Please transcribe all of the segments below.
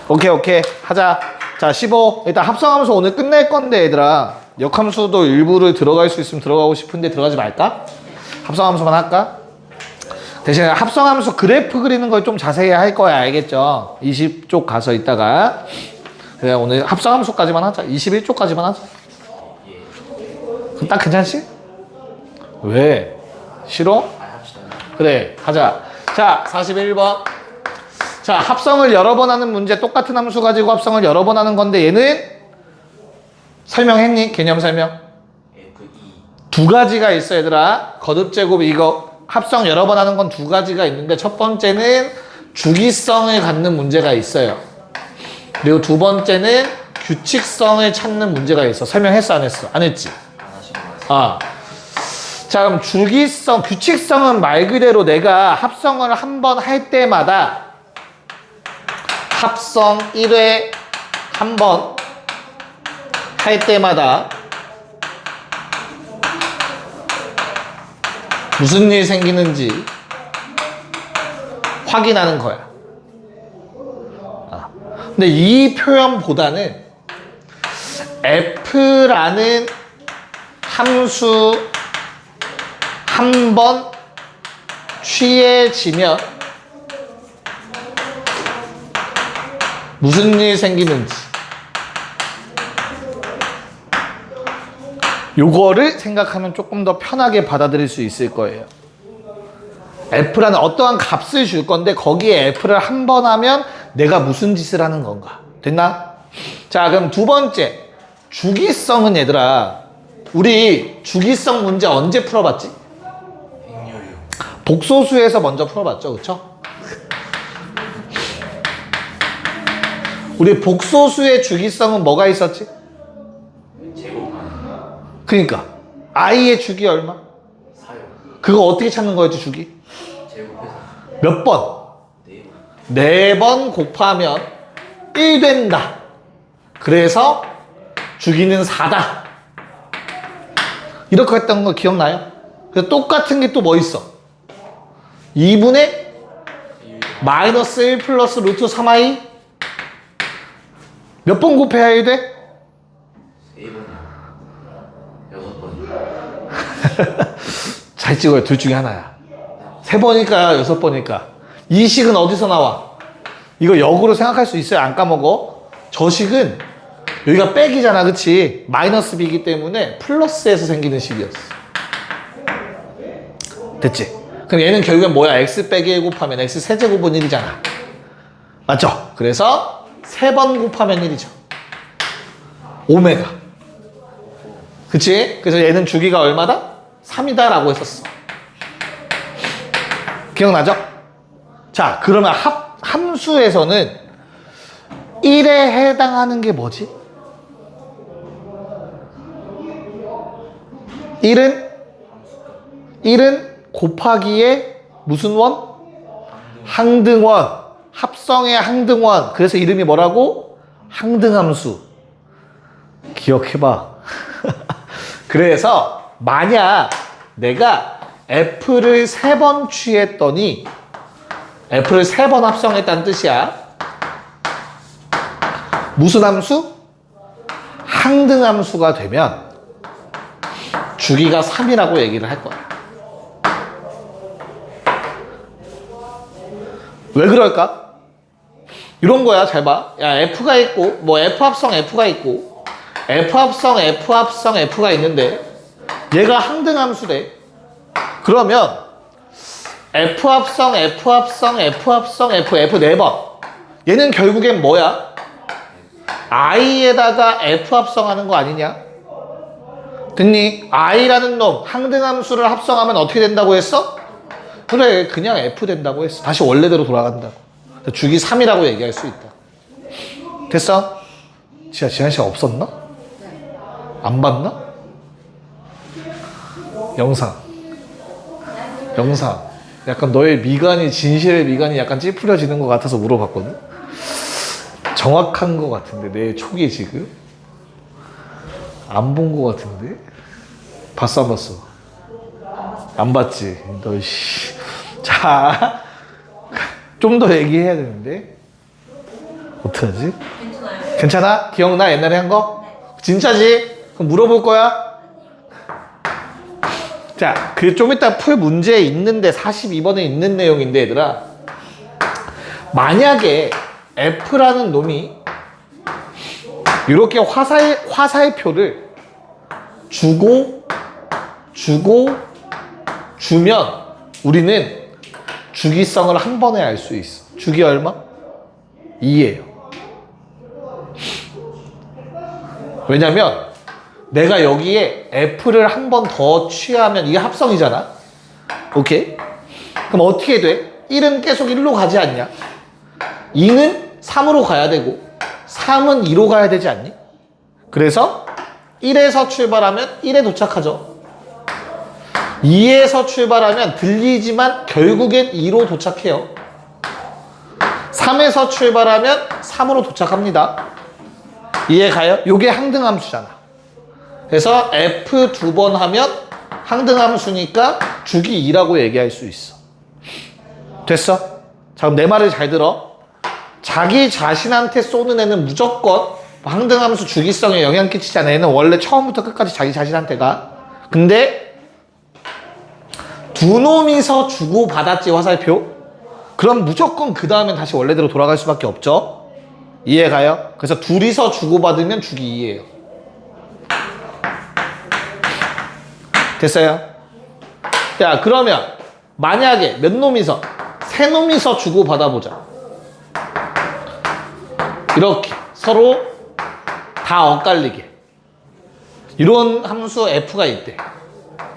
오케이. 하자. 자, 15. 일단 합성함수 오늘 끝낼 건데, 얘들아. 역함수도 일부를 들어갈 수 있으면 들어가고 싶은데 들어가지 말까? 합성함수만 할까? 대신에 합성함수 그래프 그리는 걸 좀 자세히 할 거야. 알겠죠? 20쪽 가서 있다가. 그래, 오늘 합성함수까지만 하자. 21쪽까지만 하자. 딱 괜찮지? 왜? 싫어? 그래, 하자. 자, 41번. 자, 합성을 여러 번 하는 문제, 똑같은 함수 가지고 합성을 여러 번 하는 건데, 얘는 설명했니? 개념 설명? 두 가지가 있어, 얘들아. 거듭제곱 이거 합성 여러 번 하는 건 두 가지가 있는데, 첫 번째는 주기성을 갖는 문제가 있어요. 그리고 두 번째는 규칙성을 찾는 문제가 있어. 설명했어, 안 했어? 안 했지? 아. 자, 그럼 주기성, 규칙성은 말 그대로 내가 합성을 한 번 할 때마다 합성 1회 한 번 할 때마다 무슨 일 생기는지 확인하는 거야. 근데 이 표현보다는 F라는 함수 한 번 취해지면 무슨 일 생기는지 요거를 생각하면 조금 더 편하게 받아들일 수 있을 거예요. F라는 어떠한 값을 줄 건데 거기에 F를 한 번 하면 내가 무슨 짓을 하는 건가. 됐나? 자, 그럼 두 번째 주기성은 얘들아, 우리 주기성 문제 언제 풀어봤지? 복소수에서 먼저 풀어봤죠, 그쵸? 우리 복소수의 주기성은 뭐가 있었지? 그러니까 i의 주기 얼마? 4요. 그거 어떻게 찾는 거였지, 주기? 몇 번? 4번 곱하면 1 된다. 그래서 주기는 4다. 이렇게 했던 거 기억나요? 그래서 똑같은 게 또 뭐 있어? 2분의 마이너스 1 플러스 루트 3i 몇 번 곱해야 해 돼? 6번. 잘 찍어요. 둘 중에 하나야. 3번일까 6번일까? 이 식은 어디서 나와? 이거 역으로 생각할 수 있어요. 안 까먹어. 저 식은 여기가 백이잖아, 그치? 마이너스 b이기 때문에 플러스에서 생기는 식이었어. 됐지? 그럼 얘는 결국엔 뭐야? x 빼기 1 곱하면 x 세제곱은 1이잖아. 맞죠? 그래서 3번 곱하면 1이죠. 오메가. 그치? 그래서 얘는 주기가 얼마다? 3이다 라고 했었어. 기억나죠? 자, 그러면 함수에서는 1에 해당하는 게 뭐지? 1은 곱하기에 무슨 원? 항등원. 합성의 항등원. 그래서 이름이 뭐라고? 항등함수. 기억해봐. 그래서 만약 내가 F를 3번 취했더니 F를 3번 합성했다는 뜻이야. 무슨 함수? 항등함수가 되면 주기가 3이라고 얘기를 할 거야. 왜 그럴까? 이런 거야. 잘 봐. 야, F가 있고 뭐 F 합성 F가 있고 F 합성 F 합성 F가 있는데 얘가 항등함수래. 그러면 F 합성 F 합성 F 합성 F 4번. 얘는 결국엔 뭐야? i에다가 F 합성하는 거 아니냐? 됐니? i라는 놈 항등함수를 합성하면 어떻게 된다고 했어? 그래, 그냥 F 된다고 했어. 다시 원래대로 돌아간다고. 주기 3이라고 얘기할 수 있다. 됐어? 지난 시간 없었나? 안 봤나? 영상. 약간 너의 미간이, 진실의 미간이 약간 찌푸려지는 것 같아서 물어봤거든? 정확한 것 같은데, 내 촉이 지금? 안 본 것 같은데? 봤어, 안 봤어? 안 봤지? 너, 씨. 자, 좀 더 얘기해야 되는데. 어떡하지? 괜찮아요. 괜찮아? 기억나? 옛날에 한 거? 네. 진짜지? 그럼 물어볼 거야? 자, 그 좀 이따 풀 문제에 있는데 42번에 있는 내용인데 얘들아, 만약에 F라는 놈이 이렇게 화살표를 주면 우리는 주기성을 한 번에 알 수 있어. 주기 얼마? 2예요. 왜냐면 내가 여기에 F를 한 번 더 취하면 이게 합성이잖아. 오케이? 그럼 어떻게 돼? 1은 계속 1로 가지 않냐? 2는 3으로 가야 되고 3은 2로 가야 되지 않니? 그래서 1에서 출발하면 1에 도착하죠. 2에서 출발하면 들리지만 결국엔 2로 도착해요. 3에서 출발하면 3으로 도착합니다. 이해 가요? 요게 항등함수잖아. 그래서 F 2번 하면 항등함수니까 주기 2라고 얘기할 수 있어. 됐어? 자, 그럼 내 말을 잘 들어. 자기 자신한테 쏘는 애는 무조건 항등함수 주기성에 영향 끼치지 않아. 얘는 원래 처음부터 끝까지 자기 자신한테가. 근데 두 놈이서 주고받았지, 화살표? 그럼 무조건 그 다음엔 다시 원래대로 돌아갈 수밖에 없죠. 이해 가요? 그래서 둘이서 주고받으면 주기 2예요. 됐어요? 야, 그러면 만약에 몇 놈이서? 세 놈이서 주고받아보자. 이렇게 서로 다 엇갈리게. 이런 함수 F가 있대.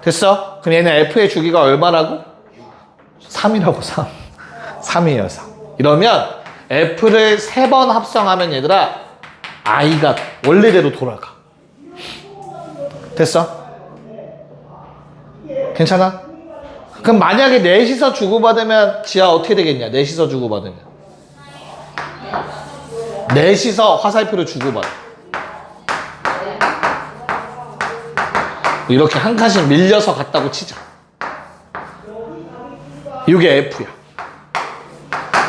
됐어? 그럼 얘는 F의 주기가 얼마라고? 3이라고 3. 3이에요 3. 이러면 F를 3번 합성하면 얘들아 I가 원래대로 돌아가. 됐어? 괜찮아? 그럼 만약에 넷이서 주고받으면 지하 어떻게 되겠냐? 넷이서 주고받으면 넷이서 화살표를 주고받아. 이렇게 한 칸씩 밀려서 갔다고 치자. 이게 F야.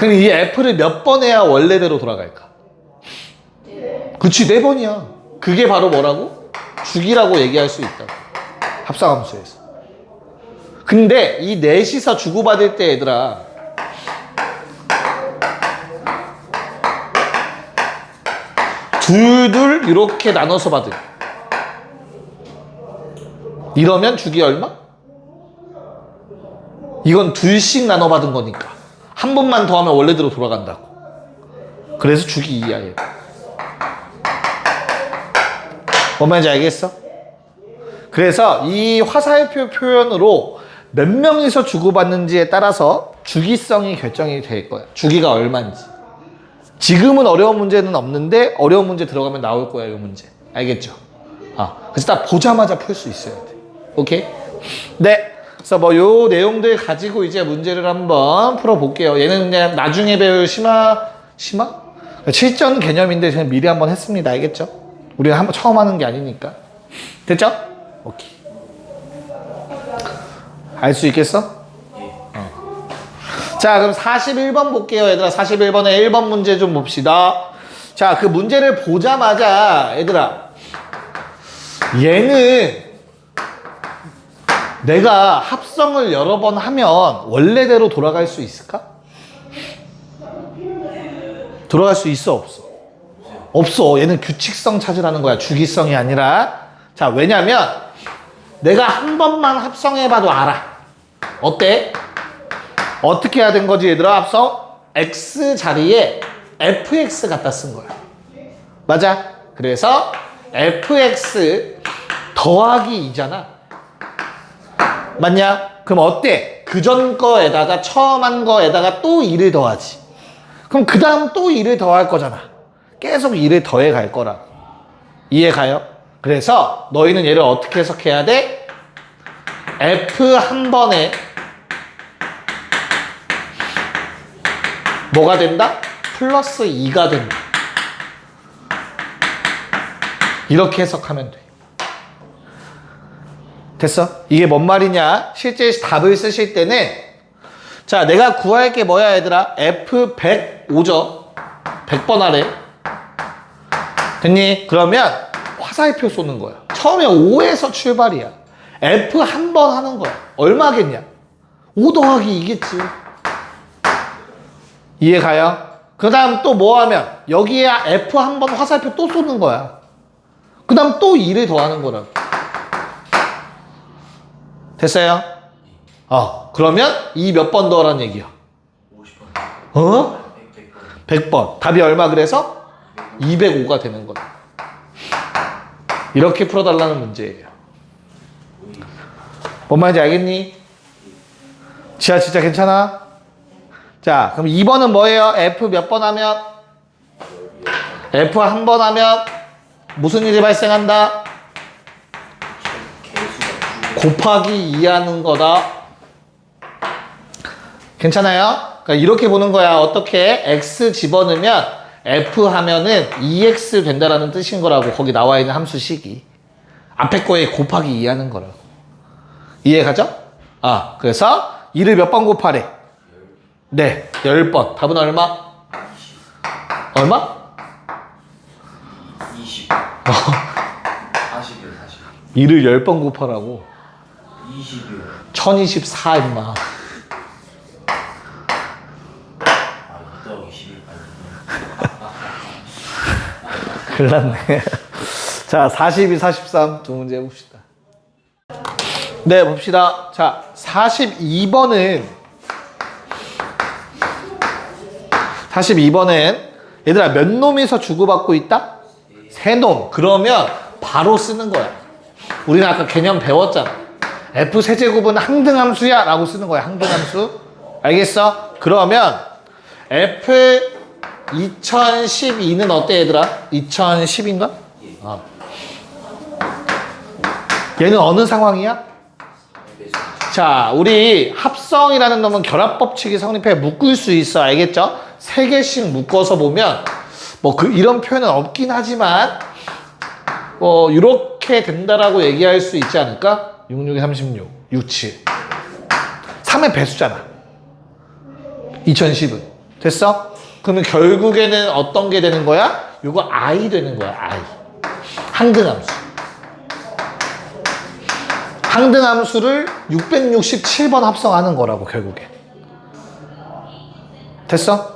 그럼 이 F를 몇 번 해야 원래대로 돌아갈까? 그치, 4번이야. 그게 바로 뭐라고? 주기라고 얘기할 수 있다고. 합성함수에서. 근데 이 넷이서 주고받을 때 얘들아, 둘둘 이렇게 나눠서 받을. 이러면 주기 얼마? 이건 둘씩 나눠 받은 거니까 한 번만 더 하면 원래대로 돌아간다고. 그래서 주기 2야 얘. 뭔 말인지 알겠어? 그래서 이 화살표 표현으로 몇 명이서 주고받는지에 따라서 주기성이 결정이 될 거야. 주기가 얼마인지. 지금은 어려운 문제는 없는데 어려운 문제 들어가면 나올 거야, 이 문제. 알겠죠? 그래서 딱 보자마자 풀 수 있어야 돼. 오케이? 네. 그래서 뭐 요 내용들 가지고 이제 문제를 한번 풀어볼게요. 얘는 그냥 나중에 배울 심화? 실전 개념인데 그냥 미리 한번 했습니다. 알겠죠? 우리는 한번 처음 하는 게 아니니까. 됐죠? 오케이. 알 수 있겠어? 자, 그럼 41번 볼게요, 얘들아. 41번에 1번 문제 좀 봅시다. 자, 그 문제를 보자마자, 얘들아, 얘는 내가 합성을 여러 번 하면 원래대로 돌아갈 수 있을까? 돌아갈 수 있어, 없어? 없어. 얘는 규칙성 찾으라는 거야. 주기성이 아니라. 자, 왜냐면 내가 한 번만 합성해봐도 알아. 어때? 어떻게 해야 된 거지, 얘들아? 합성? X 자리에 fx 갖다 쓴 거야. 맞아? 그래서 fx 더하기 2잖아. 맞냐? 그럼 어때? 그전 거에다가 처음 한 거에다가 또 2를 더하지. 그럼 그 다음 또 2를 더할 거잖아. 계속 2를 더해 갈 거라. 이해 가요? 그래서 너희는 얘를 어떻게 해석해야 돼? f 한 번에 뭐가 된다? 플러스 2가 된다. 이렇게 해석하면 돼. 됐어? 이게 뭔 말이냐? 실제 답을 쓰실 때는 자, 내가 구할 게 뭐야, 얘들아? F105죠? 100번 하래. 됐니? 그러면 화살표 쏘는 거야. 처음에 5에서 출발이야. F 한 번 하는 거야. 얼마겠냐? 5 더하기 2겠지. 이해 가요? 그 다음 또 뭐 하면 여기에 F 한 번 화살표 또 쏘는 거야. 그 다음 또 2를 더하는 거라고. 됐어요? 그러면 2 몇 번 더하라는 얘기야? 50번. 100번. 답이 얼마 그래서? 205가 되는 거다. 이렇게 풀어달라는 문제예요. 뭔 말인지 알겠니? 지하 진짜 괜찮아? 자, 그럼 2번은 뭐예요? F 몇 번 하면? F 한 번 하면 무슨 일이 발생한다? 곱하기 2 하는 거다. 괜찮아요? 그러니까 이렇게 보는 거야. 어떻게? X 집어넣으면 F 하면은 2X 된다라는 뜻인 거라고. 거기 나와 있는 함수식이. 앞에 거에 곱하기 2 하는 거라고. 이해 가죠? 그래서 2를 몇 번 곱하래? 네, 10번. 답은 얼마? 얼마? 20. 40이요, 40. 2를 10번 곱하라고. 20이요. 1024 임마. 더하기 11. 큰일 났네. 자, 42, 43 두 문제 해봅시다. 네, 봅시다. 자, 42번은 얘들아 몇 놈이서 주고받고 있다? 세 놈. 그러면 바로 쓰는 거야. 우리는 아까 개념 배웠잖아. F 세제곱은 항등함수야 라고 쓰는 거야. 항등함수. 알겠어? 그러면 F 2012는 어때 얘들아? 2010인가? 얘는 어느 상황이야? 자, 우리 합성이라는 놈은 결합법칙이 성립해 묶을 수 있어. 알겠죠? 3개씩 묶어서 보면 이런 표현은 없긴 하지만 이렇게 된다라고 얘기할 수 있지 않을까? 66에 36, 67. 3의 배수잖아. 2010은. 됐어? 그러면 결국에는 어떤 게 되는 거야? 이거 I 되는 거야. I. 항등함수. 항등함수를 667번 합성하는 거라고 결국에. 됐어?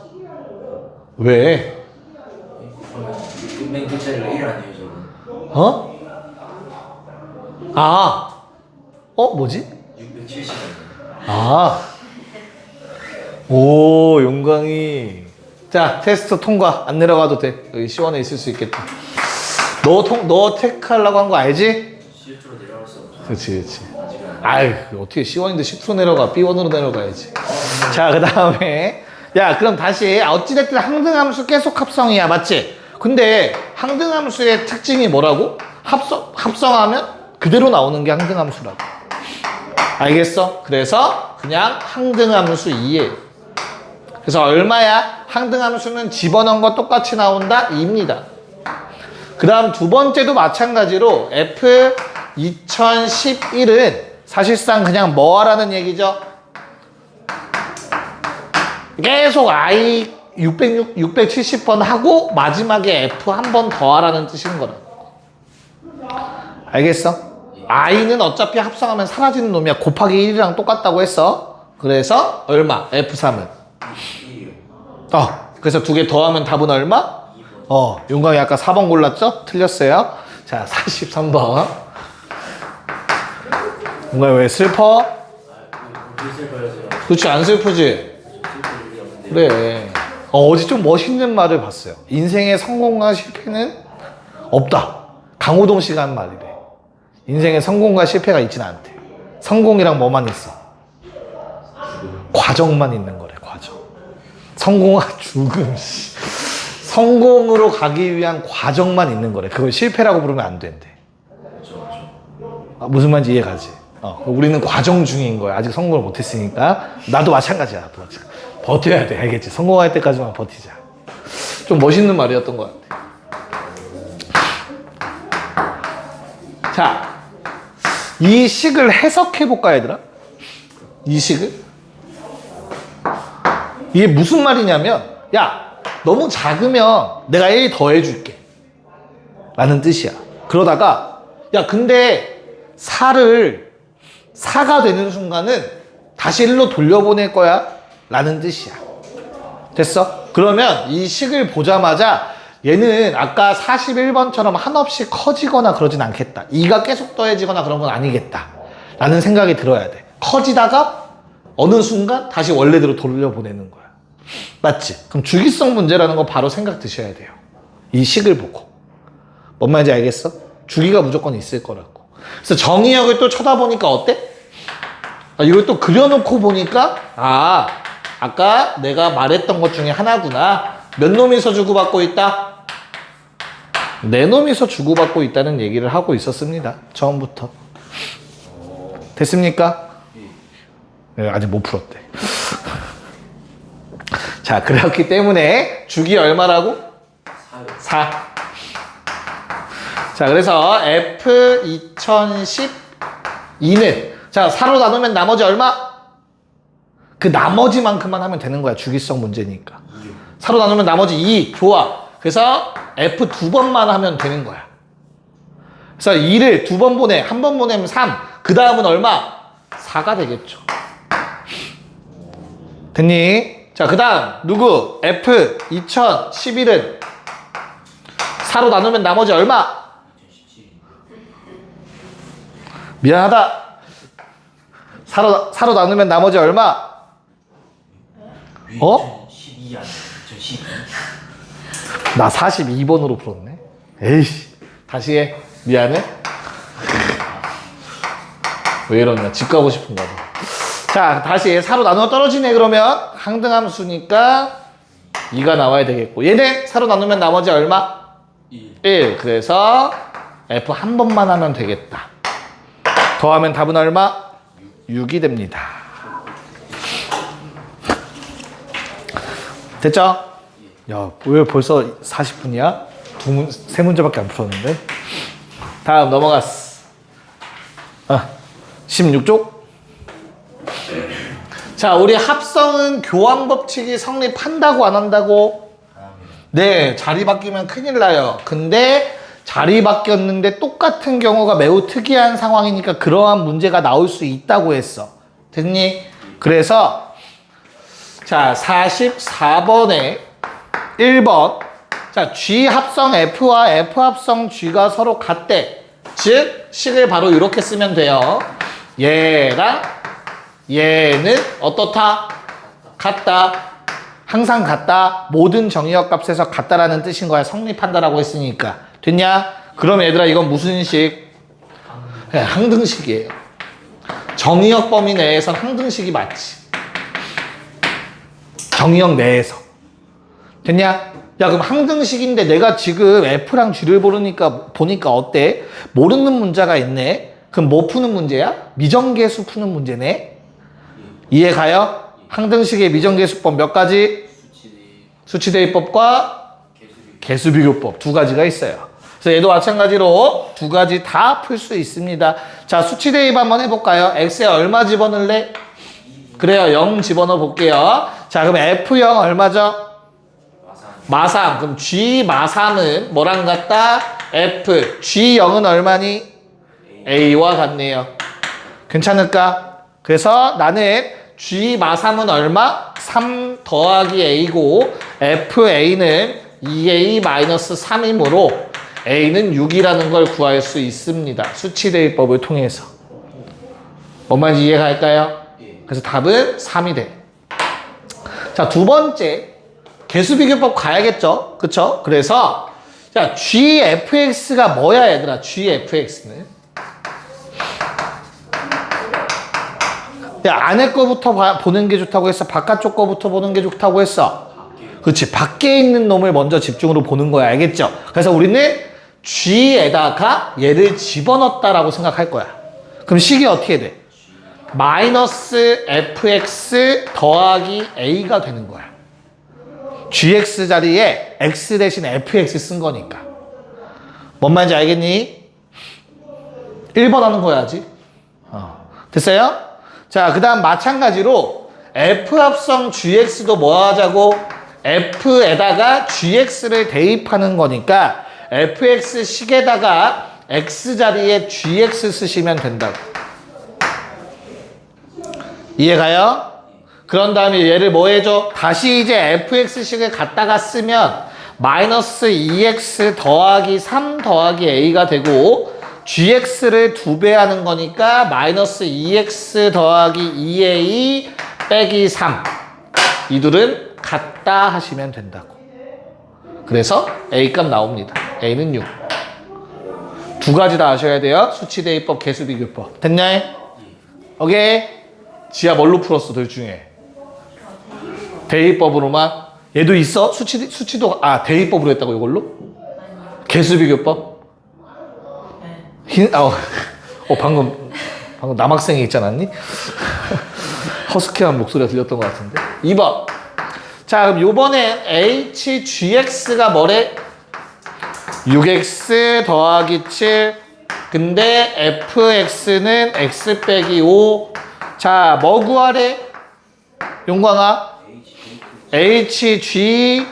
왜? 맨 끝자리가 1 아니에요, 저는? 뭐지? 670. 오, 용광이. 자, 테스트 통과. 안 내려가도 돼. 여기 C1에 있을 수 있겠다. 너 테크하려고 한 거 알지? 실수로 내려갔어. 그렇지. 아유, 어떻게 C1인데 10% 내려가. B1으로 내려가야지. 자, 그 다음에. 야, 그럼 다시. 어찌됐든 항등함수 계속 합성이야. 맞지? 근데 항등함수의 특징이 뭐라고? 합성하면 그대로 나오는 게 항등함수라고. 알겠어? 그래서 그냥 항등함수 2예요. 그래서 얼마야? 항등함수는 집어넣은 거 똑같이 나온다? 2입니다. 그 다음 두 번째도 마찬가지로 F 2011은 사실상 그냥 뭐 하라는 얘기죠? 계속 I 670번 하고 마지막에 F 한 번 더 하라는 뜻인 거라. 알겠어? I는 어차피 합성하면 사라지는 놈이야. 곱하기 1이랑 똑같다고 했어. 그래서 얼마? F3은? 2이요. 그래서 두 개 더하면 답은 얼마? 2번. 용광이 아까 4번 골랐죠? 틀렸어요. 자, 43번. 용광이 왜 슬퍼? 그렇지, 안 슬프지? 그래. 어제 좀 멋있는 말을 봤어요. 인생의 성공과 실패는 없다. 강호동 씨가 한 말이래. 인생에 성공과 실패가 있지는 않대. 성공이랑 뭐만 있어? 과정만 있는 거래, 과정. 성공과 죽음. 성공으로 가기 위한 과정만 있는 거래. 그걸 실패라고 부르면 안 된대. 무슨 말인지 이해가지? 우리는 과정 중인 거야. 아직 성공을 못했으니까. 나도 마찬가지야. 버텨야 돼. 알겠지? 성공할 때까지만 버티자. 좀 멋있는 말이었던 것 같아. 자, 이 식을 해석해볼까, 얘들아? 이 식을? 이게 무슨 말이냐면, 야, 너무 작으면 내가 A 더해줄게 라는 뜻이야. 그러다가 야 근데 4가 되는 순간은 다시 1로 돌려보낼 거야 라는 뜻이야. 됐어? 그러면 이 식을 보자마자 얘는 아까 41번처럼 한없이 커지거나 그러진 않겠다. 2가 계속 더해지거나 그런 건 아니겠다 라는 생각이 들어야 돼. 커지다가 어느 순간 다시 원래대로 돌려보내는 거야. 맞지? 그럼 주기성 문제라는 거 바로 생각 드셔야 돼요. 이 식을 보고. 뭔 말인지 알겠어? 주기가 무조건 있을 거라고. 그래서 정의역을 또 쳐다보니까 어때? 이걸 또 그려놓고 보니까 아까 내가 말했던 것 중에 하나구나. 몇 놈이서 주고받고 있다? 4놈이서 주고받고 있다는 얘기를 하고 있었습니다. 처음부터. 됐습니까? 네, 아직 못 풀었대. 자, 그렇기 때문에 주기 얼마라고? 4. 자, 그래서 F2012는 자, 4로 나누면 나머지 얼마? 그 나머지만큼만 하면 되는 거야. 주기성 문제니까. 4로 나누면 나머지 2. 좋아. 그래서 F 2번만 하면 되는 거야. 그래서 2를 2번 보내. 한 번 보내면 3. 그 다음은 얼마? 4가 되겠죠. 됐니? 자, 그 다음 누구? F 2011은 4로 나누면 나머지 얼마? 미안하다. 4로 나누면 나머지 얼마? 2012 아니야? 2012. 나 42번으로 풀었네. 에이씨. 다시 해. 미안해. 왜 이러냐. 집 가고 싶은가 봐. 자, 다시 4로 나누어 떨어지네. 그러면 항등함수니까 2가 나와야 되겠고, 얘는 4로 나누면 나머지 얼마? 1. 그래서 F 한 번만 하면 되겠다. 더하면 답은 얼마? 6이 됩니다. 됐죠? 야, 왜 벌써 40분이야? 3문제밖에 안 풀었는데? 다음 넘어갔어. 16쪽. 자, 우리 합성은 교환 법칙이 성립한다고 안 한다고? 네, 자리 바뀌면 큰일 나요. 근데 자리 바뀌었는데 똑같은 경우가 매우 특이한 상황이니까 그러한 문제가 나올 수 있다고 했어. 됐니? 그래서 자, 44번에 1번. 자, G 합성 F와 F 합성 G가 서로 같대. 즉, 식을 바로 이렇게 쓰면 돼요. 얘랑 얘는 어떻다? 같다. 항상 같다. 모든 정의역 값에서 같다라는 뜻인 거야. 성립한다라고 했으니까. 됐냐? 그럼 얘들아, 이건 무슨 식? 네, 항등식이에요. 정의역 범위 내에서 항등식이 맞지. 정의역 내에서. 됐냐? 야, 그럼 항등식인데 내가 지금 F랑 G를 보니까 어때? 모르는 문자가 있네? 그럼 뭐 푸는 문제야? 미정계수 푸는 문제네? 이해 가요? 항등식의 미정계수법 몇 가지? 수치대입법과 개수비교법 2가지가 있어요. 그래서 얘도 마찬가지로 2가지 다 풀 수 있습니다. 자, 수치대입 한번 해볼까요? X에 얼마 집어넣을래? 그래요, 0 집어넣어 볼게요. 자, 그럼 F0 얼마죠? 마삼. 그럼 G 마삼은 뭐랑 같다? F. G0은 얼마니? A와 같네요. 괜찮을까? 그래서 나는 G 마삼은 얼마? 3 더하기 A고 FA는 2A-3이므로 A는 6이라는 걸 구할 수 있습니다. 수치대입법을 통해서. 뭔 말인지 이해가 갈까요? 그래서 답은 3이 돼. 자, 두 번째. 개수비교법 가야겠죠? 그쵸? 그래서 자, GFX가 뭐야 얘들아? GFX는 야, 안에 거부터 보는 게 좋다고 했어? 바깥쪽 거부터 보는 게 좋다고 했어? 그렇지. 밖에 있는 놈을 먼저 집중으로 보는 거야. 알겠죠? 그래서 우리는 G에다가 얘를 집어넣었다라고 생각할 거야. 그럼 식이 어떻게 돼? 마이너스 fx 더하기 a가 되는 거야. gx 자리에 x 대신 fx 쓴 거니까. 뭔 말인지 알겠니? 1번 하는 거야지. 됐어요? 자, 그 다음 마찬가지로 f 합성 gx도 뭐 하자고? f에다가 gx를 대입하는 거니까 fx식에다가 x 자리에 gx 쓰시면 된다고. 이해가요? 그런 다음에 얘를 뭐 해줘? 다시 이제 fx식을 갖다가 쓰면 마이너스 2x 더하기 3 더하기 a가 되고 gx를 2배 하는 거니까 마이너스 2x 더하기 2a 빼기 3 이 둘은 같다 하시면 된다고. 그래서 a 값 나옵니다. a는 6. 두 가지 다 아셔야 돼요. 수치대입법, 개수비교법. 됐냐? 오케이? 지하 뭘로 풀었어, 둘 중에? 대입법으로만? 얘도 있어? 수치도, 대입법으로 했다고, 이걸로? 개수비교법? 방금 남학생이 있지 않았니? 허스키한 목소리가 들렸던 것 같은데. 2번. 자, 그럼 요번엔 HGX가 뭐래? 6x 더하기 7. 근데 fx는 x 빼기 5. 자, 뭐 구하래? 용광아? HG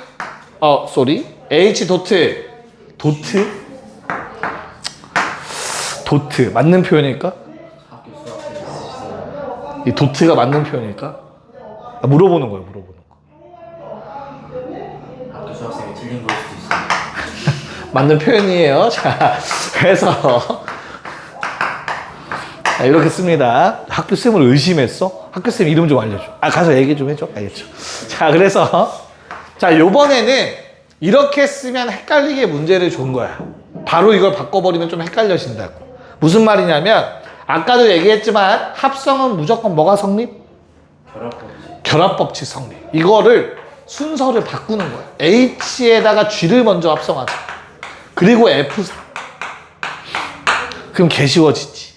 H 도트. 도트 맞는 표현일까? 이 도트가 맞는 표현일까? 물어보는 거예요, 물어보는 거. 학교 수학생이 틀린 걸 수도 있어요. 맞는 표현이에요. 자, 그래서 이렇게 씁니다. 학교 쌤을 의심했어? 학교 쌤 이름 좀 알려줘. 가서 얘기 좀 해줘. 알겠죠? 자, 그래서 요번에는 이렇게 쓰면 헷갈리게 문제를 준 거야. 바로 이걸 바꿔버리면 좀 헷갈려진다고. 무슨 말이냐면 아까도 얘기했지만 합성은 무조건 뭐가 성립? 결합법칙 성립. 이거를 순서를 바꾸는 거야. H에다가 G를 먼저 합성하자. 그리고 F4. 그럼 개 쉬워지지.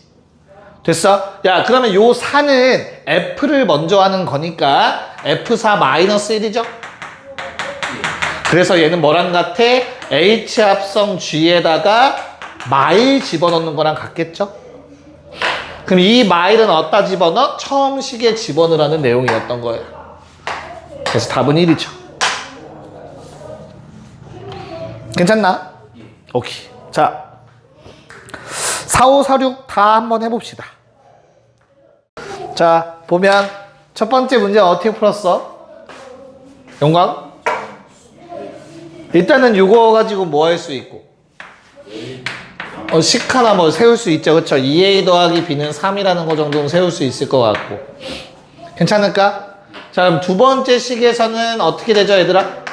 됐어? 야, 그러면 요 4는 F를 먼저 하는 거니까 F4 마이너스 1이죠? 그래서 얘는 뭐랑 같아? H 합성 G에다가 마일 집어넣는 거랑 같겠죠? 그럼 이 마일은 어디다 집어넣어? 처음 식에 집어넣으라는 내용이었던 거예요. 그래서 답은 1이죠. 괜찮나? 오케이. 자, 4, 5, 4, 6 다 한번 해봅시다. 자, 보면 첫 번째 문제 어떻게 풀었어? 영광? 일단은 이거 가지고 뭐 할 수 있고? 식 하나 뭐 세울 수 있죠. 그쵸? 2a 더하기 b는 3이라는 거 정도는 세울 수 있을 것 같고. 괜찮을까? 자, 그럼 두 번째 식에서는 어떻게 되죠, 얘들아?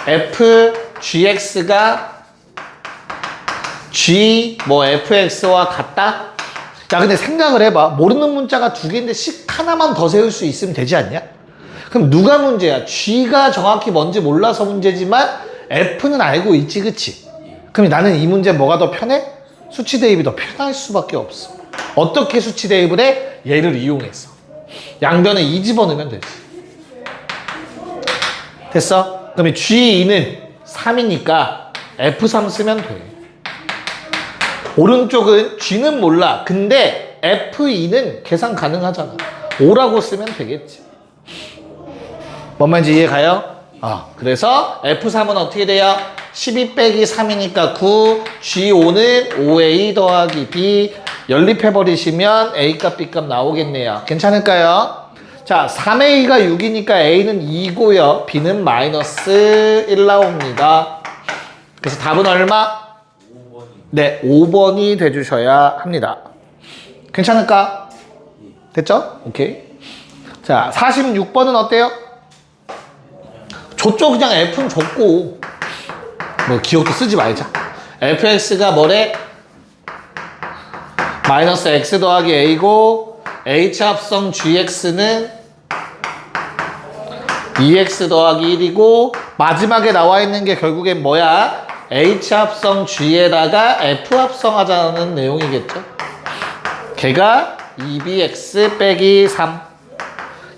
f, gx가 g, fx와 같다? 야, 근데 생각을 해봐. 모르는 문자가 두 개인데 식 하나만 더 세울 수 있으면 되지 않냐? 그럼 누가 문제야? g가 정확히 뭔지 몰라서 문제지만 f는 알고 있지, 그치? 그럼 나는 이 문제 뭐가 더 편해? 수치 대입이 더 편할 수밖에 없어. 어떻게 수치 대입을 해? 얘를 이용해서. 양변에 2 집어넣으면 되지. 됐어? 그러면 G2는 3이니까 F3 쓰면 돼. 오른쪽은 G는 몰라. 근데 F2는 계산 가능하잖아. 5라고 쓰면 되겠지. 뭔 말인지 이해가요? 그래서 F3은 어떻게 돼요? 12 빼기 3이니까 9, G5는 5A 더하기 B. 연립해버리시면 A값, B값 나오겠네요. 괜찮을까요? 자, 3A가 6이니까 A는 2고요. B는 마이너스 1 나옵니다. 그래서 답은 얼마? 5번이. 네, 5번이 돼주셔야 합니다. 괜찮을까? 됐죠? 오케이. 자, 46번은 어때요? 줬죠. 그냥 F는 줬고 뭐 기억도 쓰지 말자. fx가 뭐래? 마이너스 x 더하기 a고 h 합성 gx는 2x 더하기 1이고 마지막에 나와 있는 게 결국엔 뭐야? h 합성 g에다가 f 합성하자는 내용이겠죠. 걔가 2bx 빼기 3.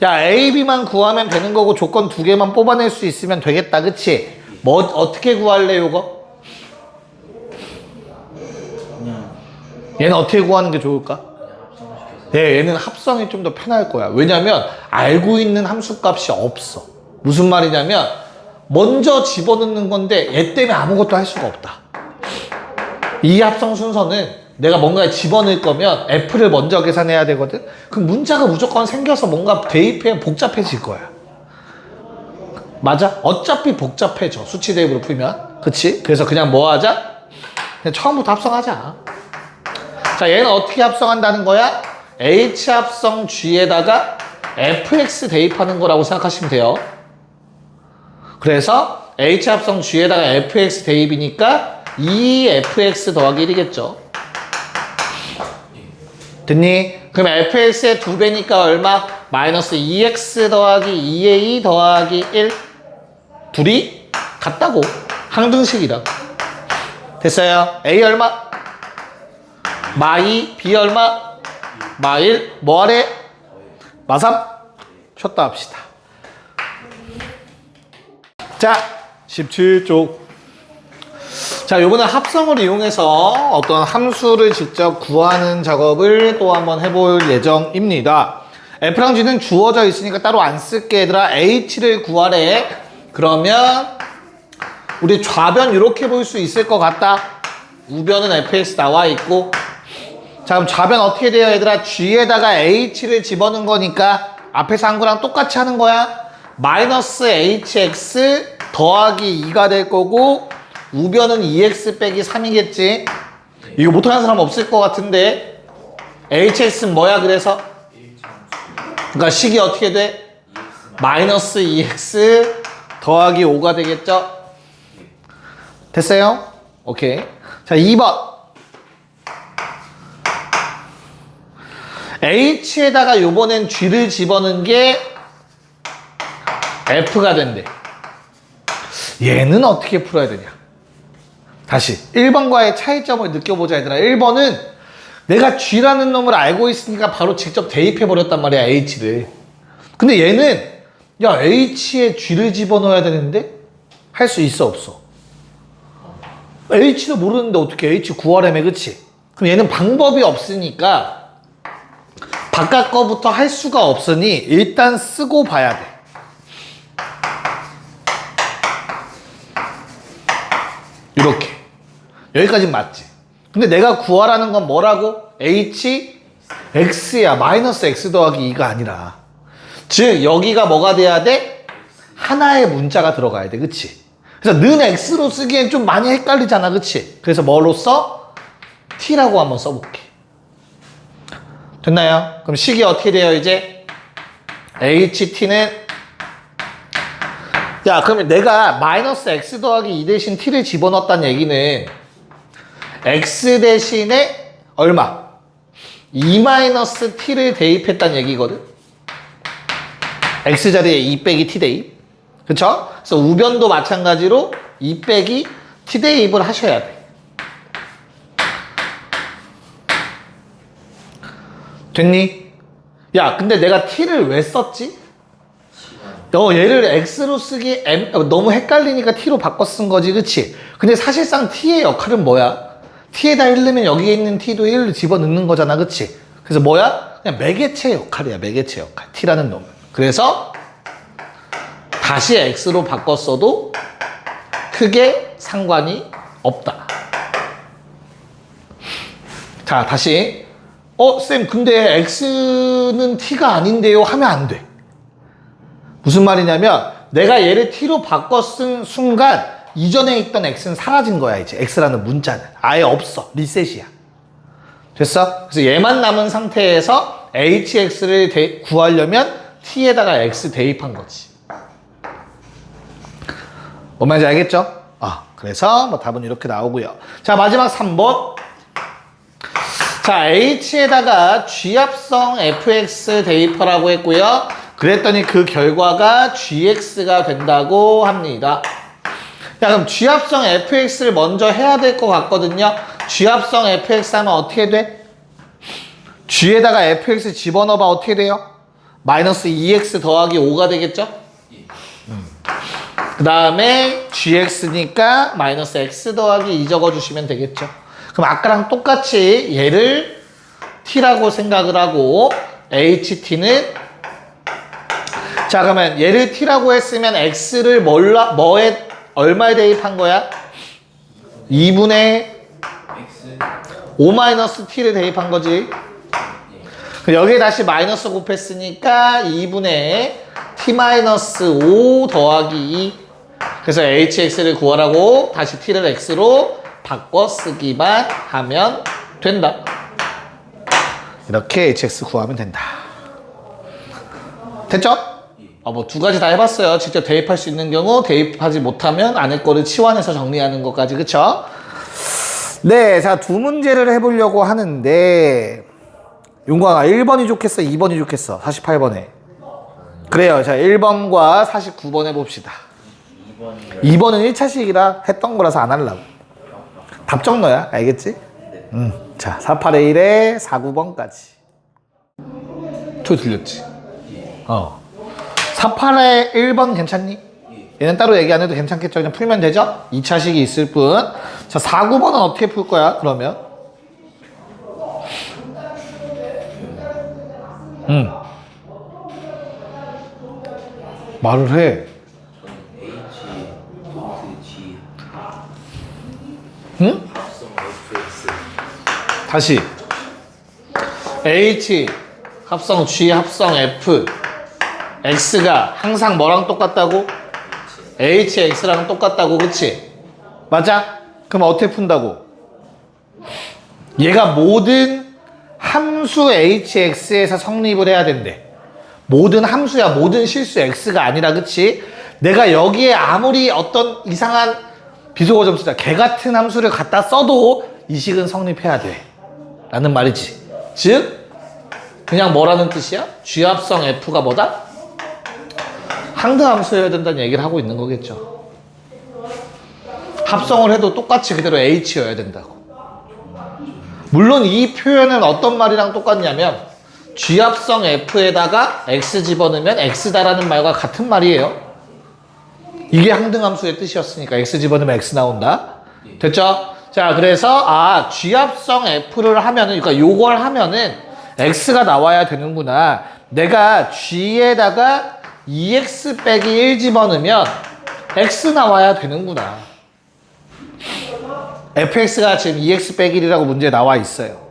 야, a, b만 구하면 되는 거고 조건 두 개만 뽑아낼 수 있으면 되겠다. 그치? 뭐 어떻게 구할래 요거? 그냥 얘는 어떻게 구하는 게 좋을까? 합성시켜서. 네, 얘는 합성이 좀 더 편할 거야. 왜냐면 알고 있는 함수값이 없어. 무슨 말이냐면 먼저 집어넣는 건데 얘 때문에 아무것도 할 수가 없다. 이 합성 순서는 내가 뭔가에 집어넣을 거면 F를 먼저 계산해야 되거든. 그럼 문자가 무조건 생겨서 뭔가 대입해 복잡해질 거야. 맞아? 어차피 복잡해져. 수치 대입으로 풀면. 그치? 그래서 그냥 뭐 하자? 그냥 처음부터 합성하자. 자, 얘는 어떻게 합성한다는 거야? H 합성 G에다가 fx 대입하는 거라고 생각하시면 돼요. 그래서 H 합성 G에다가 fx 대입이니까 2fx 더하기 1이겠죠. 됐니? 그럼 fx의 2배니까 얼마? 마이너스 2x 더하기 2a 더하기 1. 둘이 같다고. 항등식이라. 됐어요? a 얼마? 마2, b 얼마? 마1, 뭐하래? 마3? 쉬었다 합시다. 자, 17쪽. 자, 요번에 합성을 이용해서 어떤 함수를 직접 구하는 작업을 또 한번 해볼 예정입니다. F랑 G는 주어져 있으니까 따로 안 쓸게 얘들아. H를 구하래. 그러면 우리 좌변 이렇게 볼 수 있을 것 같다. 우변은 fx 나와 있고. 자, 그럼 좌변 어떻게 돼요 얘들아? G에다가 h를 집어넣은 거니까 앞에서 한 거랑 똑같이 하는 거야. 마이너스 hx 더하기 2가 될 거고 우변은 2x 빼기 3이겠지. 이거 못하는 사람 없을 것 같은데 hx는 뭐야 그래서? 그러니까 식이 어떻게 돼? 마이너스 2x 더하기 5가 되겠죠? 됐어요? 오케이. 자, 2번. h에다가 요번엔 g를 집어넣은 게 f가 된대. 얘는 어떻게 풀어야 되냐? 다시 1번과의 차이점을 느껴보자 얘들아. 1번은 내가 g라는 놈을 알고 있으니까 바로 직접 대입해버렸단 말이야 h를. 근데 얘는 야 h에 g를 집어넣어야 되는데 할 수 있어 없어? h도 모르는데 어떻게 h 구하려면 그치? 그럼 얘는 방법이 없으니까 바깥 거부터 할 수가 없으니 일단 쓰고 봐야 돼. 이렇게 여기까지는 맞지? 근데 내가 구하라는 건 뭐라고? h x야. 마이너스 x 더하기 2가 아니라 즉 여기가 뭐가 돼야 돼? 하나의 문자가 들어가야 돼. 그치? 그래서 는 x로 쓰기엔 좀 많이 헷갈리잖아. 그치? 그래서 뭐로 써? t라고 한번 써볼게. 됐나요? 그럼 식이 어떻게 돼요 이제? ht는 야 그러면 내가 마이너스 x 더하기 2 대신 t를 집어넣었다는 얘기는 x 대신에 얼마? 2 마이너스 t를 대입했다는 얘기거든. x 자리에 2 빼기 t 대입. 그쵸? 그래서 우변도 마찬가지로 2 빼기 t 대입을 하셔야 돼. 됐니? 야 근데 내가 t를 왜 썼지? 얘를 x로 쓰기 너무 헷갈리니까 t로 바꿔 쓴 거지. 그치? 근데 사실상 t의 역할은 뭐야? t에다 1 넣으면 여기에 있는 t도 1을 집어넣는 거잖아. 그치? 그래서 뭐야? 그냥 매개체 역할이야. 매개체 역할. t라는 놈은. 그래서 다시 x로 바꿨어도 크게 상관이 없다. 자 다시 쌤 근데 x는 t가 아닌데요 하면 안 돼. 무슨 말이냐면 내가 얘를 t로 바꿔 쓴 순간 이전에 있던 x는 사라진 거야. 이제 x라는 문자는 아예 없어. 리셋이야. 됐어? 그래서 얘만 남은 상태에서 hx를 구하려면 t에다가 x 대입한 거지. 뭔 말인지 알겠죠? 그래서 뭐 답은 이렇게 나오고요. 자 마지막 3번. 자 h에다가 g합성 fx 대입하라고 했고요. 그랬더니 그 결과가 gx가 된다고 합니다. 야 그럼 g합성 fx를 먼저 해야 될 것 같거든요. g합성 fx 하면 어떻게 돼? g에다가 fx 집어넣어봐. 어떻게 돼요? 마이너스 2x 더하기 5가 되겠죠? 그 다음에 gx니까 마이너스 x 더하기 2 적어주시면 되겠죠. 그럼 아까랑 똑같이 얘를 t라고 생각을 하고 ht는 자, 그러면 얘를 t라고 했으면 x를 얼마에 대입한 거야? 2분의 X 5-t를 대입한 거지. 그럼 여기에 다시 마이너스 곱했으니까 2분의 t-5 더하기 2. 그래서 hx를 구하라고 다시 t를 x로 바꿔 쓰기만 하면 된다. 이렇게 hx 구하면 된다. 됐죠? 뭐 두 가지 다 해봤어요. 직접 대입할 수 있는 경우, 대입하지 못하면 안에 거를 치환해서 정리하는 것까지. 그쵸? 네, 자, 두 문제를 해보려고 하는데 용광아 1번이 좋겠어, 2번이 좋겠어? 48번에. 그래요. 자, 1번과 49번 해봅시다. 2번은 1차식이라 했던 거라서 안 하려고. 답정 너야. 알겠지? 자, 48의 1에 49번까지. 저 들렸지? 48의 1번 괜찮니? 얘는 따로 얘기 안 해도 괜찮겠죠? 그냥 풀면 되죠? 2차식이 있을 뿐. 자, 49번은 어떻게 풀 거야, 그러면? 말을 해. 응? 다시. H 합성 G 합성 F. X가 항상 뭐랑 똑같다고? HX랑 똑같다고, 그치? 맞아? 그럼 어떻게 푼다고? 얘가 모든 함수 HX에서 성립을 해야 된대. 모든 함수야, 모든 실수 X가 아니라, 그치? 내가 여기에 아무리 어떤 이상한 비속어 좀 쓰자. 개 같은 함수를 갖다 써도 이 식은 성립해야 돼. 라는 말이지. 즉, 그냥 뭐라는 뜻이야? G 합성 F가 뭐다? 항등함수여야 된다는 얘기를 하고 있는 거겠죠. 합성을 해도 똑같이 그대로 H여야 된다고. 물론 이 표현은 어떤 말이랑 똑같냐면 G합성 F에다가 X 집어넣으면 X다라는 말과 같은 말이에요. 이게 항등함수의 뜻이었으니까 X 집어넣으면 X 나온다. 됐죠? 자, 그래서 G합성 F를 하면은, 그러니까 요걸 하면은 X가 나와야 되는구나. 내가 G에다가 2x 빼기 1 집어넣으면 x 나와야 되는구나. fx가 지금 2x 빼기 1이라고 문제에 나와 있어요.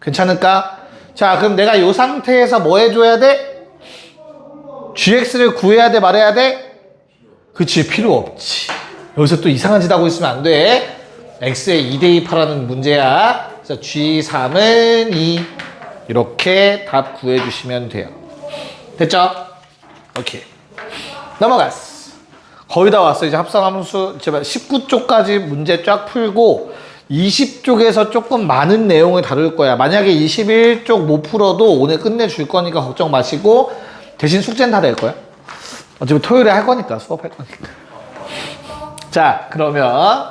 괜찮을까? 자, 그럼 내가 이 상태에서 뭐 해줘야 돼? gx를 구해야 돼, 말해야 돼? 그치, 필요 없지. 여기서 또 이상한 짓 하고 있으면 안 돼. x에 2대입하라는 문제야. 그래서 g3은 2. 이렇게 답 구해주시면 돼요. 됐죠? 오케이. 넘어갔어. 거의 다 왔어. 이제 합성함수 제발 19쪽까지 문제 쫙 풀고 20쪽에서 조금 많은 내용을 다룰 거야. 만약에 21쪽 못 풀어도 오늘 끝내줄 거니까 걱정 마시고 대신 숙제는 다 낼 거야. 어차피 토요일에 할 거니까, 수업할 거니까. 자, 그러면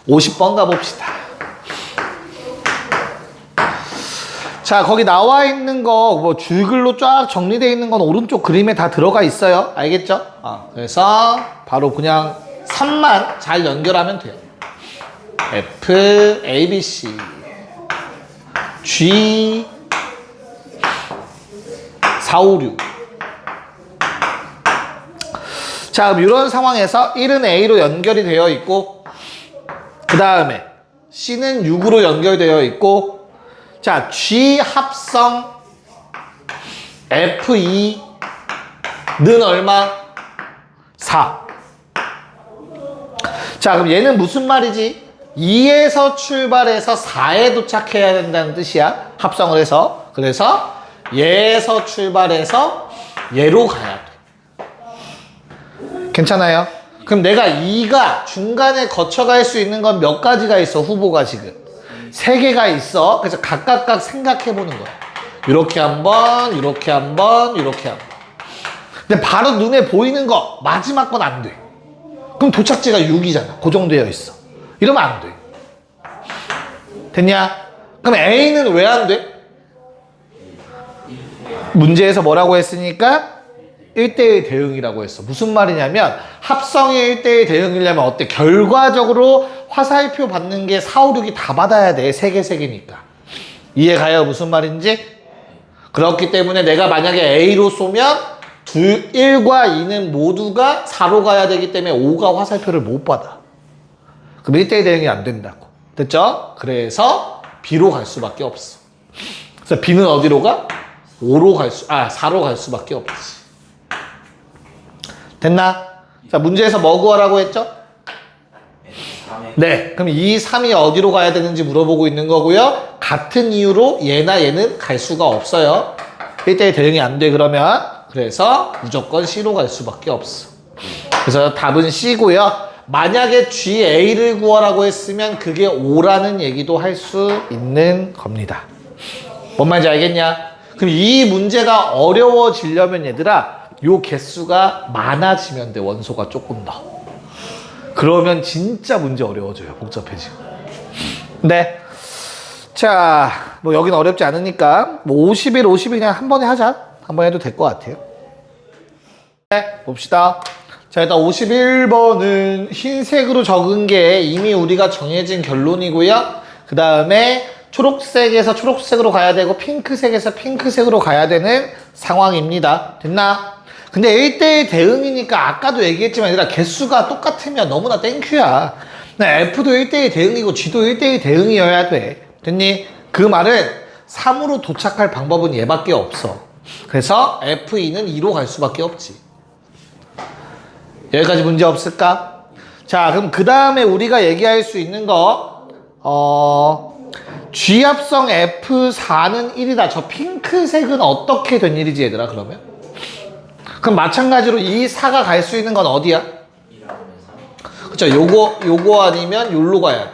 50번 가봅시다. 자, 거기 나와 있는 거, 뭐, 줄글로 쫙 정리되어 있는 건 오른쪽 그림에 다 들어가 있어요. 알겠죠? 그래서, 바로 그냥 3만 잘 연결하면 돼요. F, A, B, C, G, 4, 5, 6. 자, 그럼 이런 상황에서 1은 A로 연결이 되어 있고, 그 다음에 C는 6으로 연결되어 있고, 자, G 합성 F2는 얼마? 4. 자, 그럼 얘는 무슨 말이지? 2에서 출발해서 4에 도착해야 된다는 뜻이야. 합성을 해서. 그래서 얘에서 출발해서 얘로 가야 돼. 괜찮아요? 그럼 내가 2가 중간에 거쳐갈 수 있는 건 몇 가지가 있어, 후보가 지금? 3개가 있어. 그래서 각각 생각해 보는 거야. 이렇게 한번, 이렇게 한번, 이렇게 한번. 근데 바로 눈에 보이는 거 마지막 건 안 돼. 그럼 도착지가 6이잖아. 고정되어 있어. 이러면 안 돼. 됐냐? 그럼 A는 왜 안 돼? 문제에서 뭐라고 했으니까 1대1 대응이라고 했어. 무슨 말이냐면 합성이 1대1 대응이려면 어때? 결과적으로 화살표 받는 게 4, 5, 6이 다 받아야 돼. 3개니까. 이해가요? 무슨 말인지? 그렇기 때문에 내가 만약에 A로 쏘면 2, 1과 2는 모두가 4로 가야 되기 때문에 5가 화살표를 못 받아. 그럼 1대1 대응이 안 된다고. 됐죠? 그래서 B로 갈 수밖에 없어. 그래서 B는 어디로 가? 4로 갈 수밖에 없지. 됐나? 자, 문제에서 뭐 구하라고 했죠? 네, 그럼 이 3이 어디로 가야 되는지 물어보고 있는 거고요. 같은 이유로 얘나 얘는 갈 수가 없어요. 1대1 대응이 안 돼 그러면. 그래서 무조건 C로 갈 수밖에 없어. 그래서 답은 C고요. 만약에 GA를 구하라고 했으면 그게 5라는 얘기도 할 수 있는 겁니다. 뭔 말인지 알겠냐? 그럼 이 문제가 어려워지려면 얘들아 요 개수가 많아지면 돼. 원소가 조금 더. 그러면 진짜 문제 어려워져요. 복잡해지고. 네. 자, 뭐 여긴 어렵지 않으니까 뭐 51, 52 그냥 한 번에 하자. 한 번 해도 될 것 같아요. 네, 봅시다. 자, 일단 51번은 흰색으로 적은 게 이미 우리가 정해진 결론이고요. 그 다음에 초록색에서 초록색으로 가야 되고 핑크색에서 핑크색으로 가야 되는 상황입니다. 됐나? 근데 1대1 대응이니까 아까도 얘기했지만 얘들아 개수가 똑같으면 너무나 땡큐야. F도 1대1 대응이고 G도 1대1 대응이어야 돼. 됐니? 그 말은 3으로 도착할 방법은 얘밖에 없어. 그래서 F2는 2로 갈 수밖에 없지. 여기까지 문제 없을까? 자, 그럼 그 다음에 우리가 얘기할 수 있는 거 G합성 F4는 1이다. 저 핑크색은 어떻게 된 일이지 얘들아 그러면? 그럼 마찬가지로 이 4가 갈 수 있는 건 어디야? 그쵸, 요거 아니면 요로 가야 돼.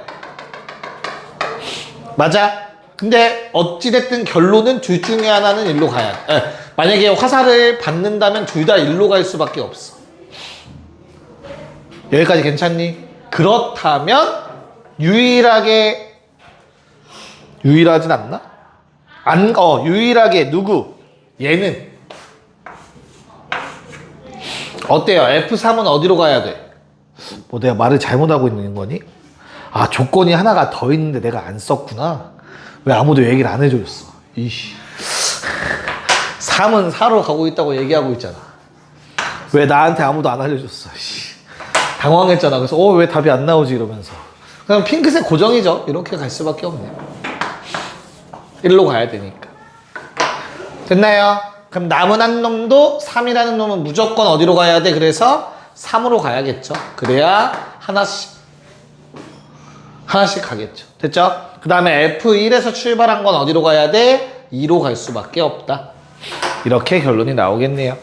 맞아? 근데 어찌됐든 결론은 둘 중에 하나는 일로 가야 돼. 만약에 화살을 받는다면 둘 다 일로 갈 수밖에 없어. 여기까지 괜찮니? 그렇다면 유일하진 않나? 유일하게 누구? 얘는 어때요? F3은 어디로 가야 돼? 뭐 내가 말을 잘못하고 있는 거니? 아, 조건이 하나가 더 있는데 내가 안 썼구나. 왜 아무도 얘기를 안 해줬어? 이씨. 3은 4로 가고 있다고 얘기하고 있잖아. 왜 나한테 아무도 안 알려줬어? 씨. 당황했잖아. 그래서 왜 답이 안 나오지 이러면서. 그냥 핑크색 고정이죠. 이렇게 갈 수밖에 없네요. 1로 가야 되니까. 됐나요? 그럼 남은 한 놈도 3이라는 놈은 무조건 어디로 가야 돼? 그래서 3으로 가야겠죠. 그래야 하나씩 가겠죠. 됐죠? 그 다음에 F1에서 출발한 건 어디로 가야 돼? 2로 갈 수밖에 없다. 이렇게 결론이 나오겠네요.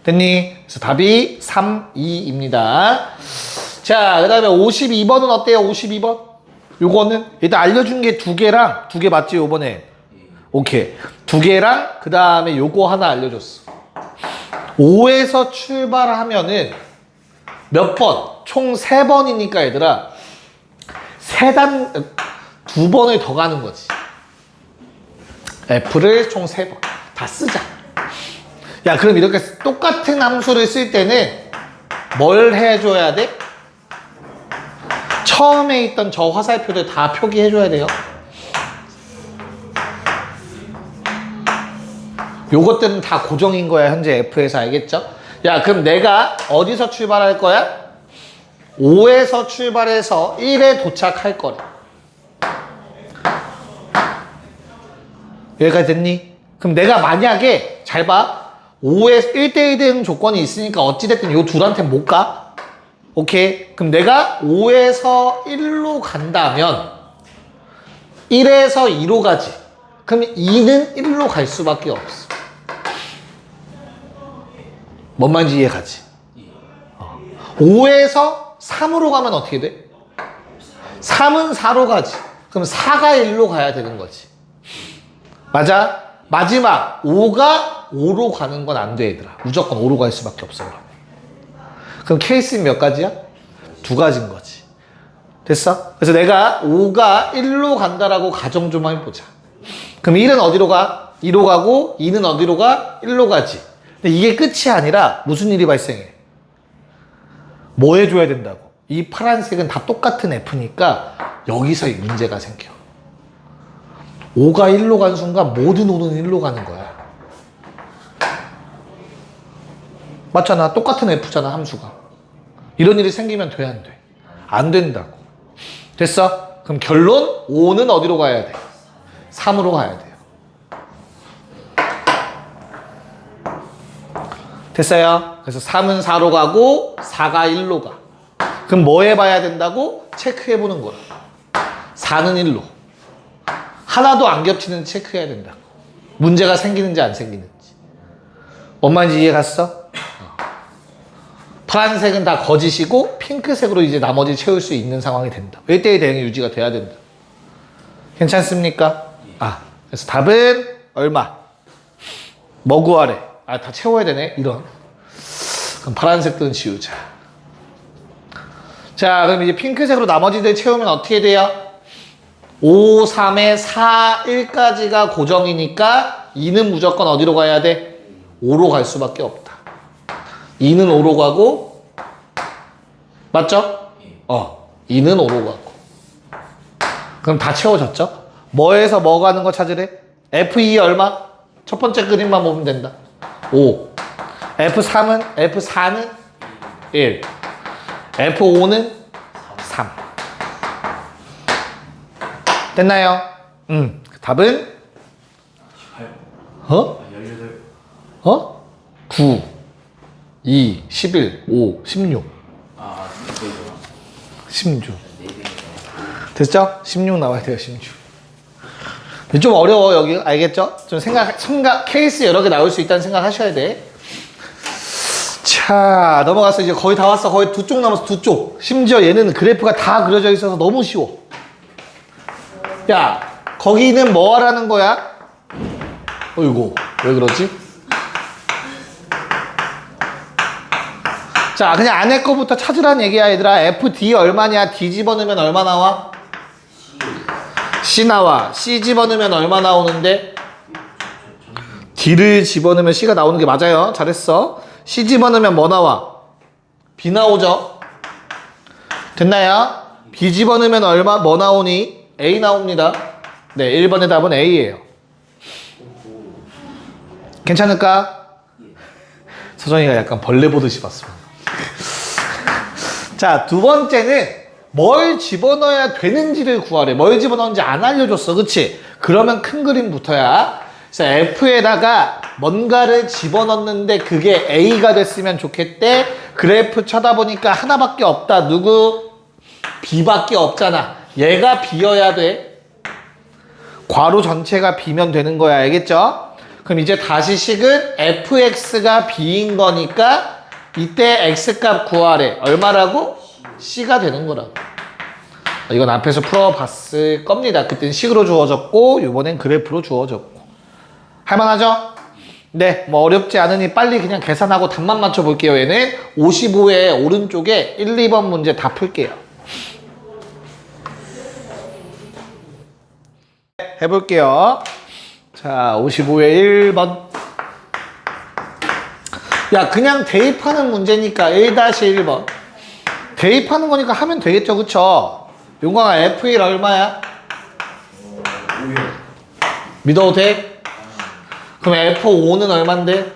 됐니? 그래서 답이 3, 2입니다. 자, 그 다음에 52번은 어때요? 52번? 요거는 일단 알려준 게 2개랑 2개 맞지 요번에? 오케이. 2개랑 그 다음에 요거 하나 알려줬어. 5에서 출발하면은 몇 번? 총 3번이니까 얘들아 2번을 더 가는 거지. F를 총 3번 다 쓰자. 야, 그럼 이렇게 똑같은 함수를 쓸 때는 뭘 해줘야 돼? 처음에 있던 저 화살표들 다 표기해줘야 돼요. 요것들은 다 고정인 거야 현재 F에서. 알겠죠? 야, 그럼 내가 어디서 출발할 거야? 5에서 출발해서 1에 도착할 거래. 여기까지 됐니? 그럼 내가 만약에 잘 봐. 5에서 1대1 대응 조건이 있으니까 어찌됐든 요 둘한테 못 가. 오케이? 그럼 내가 5에서 1로 간다면 1에서 2로 가지. 그럼 2는 1로 갈 수밖에 없어. 뭔 말인지 이해가지? 5에서 3으로 가면 어떻게 돼? 3은 4로 가지. 그럼 4가 1로 가야 되는 거지. 맞아? 마지막 5가 5로 가는 건 안 돼 얘들아. 무조건 5로 갈 수밖에 없어. 그럼 케이스는 몇 가지야? 2가지인 거지. 됐어? 그래서 내가 5가 1로 간다라고 가정 좀 해보자. 그럼 1은 어디로 가? 2로 가고 2는 어디로 가? 1로 가지. 근데 이게 끝이 아니라 무슨 일이 발생해? 뭐 해줘야 된다고? 이 파란색은 다 똑같은 F니까 여기서 이 문제가 생겨. 5가 1로 간 순간 모든 5는 1로 가는 거야. 맞잖아. 똑같은 F잖아, 함수가. 이런 일이 생기면 돼, 안 돼? 안 된다고. 됐어? 그럼 결론 5는 어디로 가야 돼? 3으로 가야 돼요. 됐어요? 그래서 3은 4로 가고 4가 1로 가. 그럼 뭐 해봐야 된다고? 체크해보는 거야. 4는 1로. 하나도 안 겹치는 체크해야 된다고. 문제가 생기는지 안 생기는지. 뭔 말인지 이해 갔어? 파란색은 다 거짓이고 핑크색으로 이제 나머지 채울 수 있는 상황이 된다. 1대1 대응이 유지가 돼야 된다. 괜찮습니까? 그래서 답은 얼마? 뭐 구하래? 다 채워야 되네. 이런. 그럼 파란색들은 지우자. 자, 그럼 이제 핑크색으로 나머지들 채우면 어떻게 돼요? 5, 3에 4, 1까지가 고정이니까 2는 무조건 어디로 가야 돼? 5로 갈 수밖에 없다. 2는 5로 가고, 맞죠? 2는 5로 가고. 그럼 다 채워졌죠? 뭐에서 뭐 가는 거 찾으래? F2 얼마? 첫 번째 그림만 보면 된다. 5. F4는 1. F5는 3. 됐나요? 답은? 18. 18. 9, 2, 11, 5, 16. 16. 됐죠? 16 나와야 돼요, 16. 좀 어려워, 여기. 알겠죠? 좀 생각, 케이스 여러 개 나올 수 있다는 생각 하셔야 돼. 자, 넘어가서 이제 거의 다 왔어. 거의 두 쪽 남았어, 두 쪽. 심지어 얘는 그래프가 다 그려져 있어서 너무 쉬워. 야, 거기는 뭐 하라는 거야? 어이구, 왜 그러지? 자, 그냥 안에 거부터 찾으라는 얘기야, 얘들아. FD 얼마냐? D 집어넣으면 얼마 나와? C 나와. C 집어넣으면 얼마 나오는데? D를 집어넣으면 C가 나오는 게 맞아요. 잘했어. C 집어넣으면 뭐 나와? B 나오죠? 됐나요? B 집어넣으면 얼마, 뭐 나오니? A 나옵니다. 네, 1번의 답은 A예요. 괜찮을까? 서정이가 약간 벌레 보듯이 봤습니다. 자, 두 번째는 뭘 집어넣어야 되는지를 구하래. 뭘 집어넣는지 안 알려줬어. 그치? 그러면 큰 그림부터야. 그래서 F에다가 뭔가를 집어넣는데 그게 A가 됐으면 좋겠대. 그래프 쳐다보니까 하나밖에 없다. 누구? B밖에 없잖아. 얘가 B여야 돼. 괄호 전체가 B면 되는 거야. 알겠죠? 그럼 이제 다시 식은 fx가 b인 거니까 이때 x값 구하래. 얼마라고? c가 되는 거라고. 이건 앞에서 풀어봤을 겁니다. 그때는 식으로 주어졌고 이번엔 그래프로 주어졌고. 할만하죠? 네, 뭐 어렵지 않으니 빨리 그냥 계산하고 답만 맞춰볼게요. 얘는 55의 오른쪽에 1, 2번 문제 다 풀게요. 해볼게요. 자, 55의 1번. 야, 그냥 대입하는 문제니까 1-1번. 대입하는 거니까 하면 되겠죠, 그쵸? 용광아, F1 얼마야? 5요. 믿어도 돼? 그럼 F5는 얼만데? 3입니다.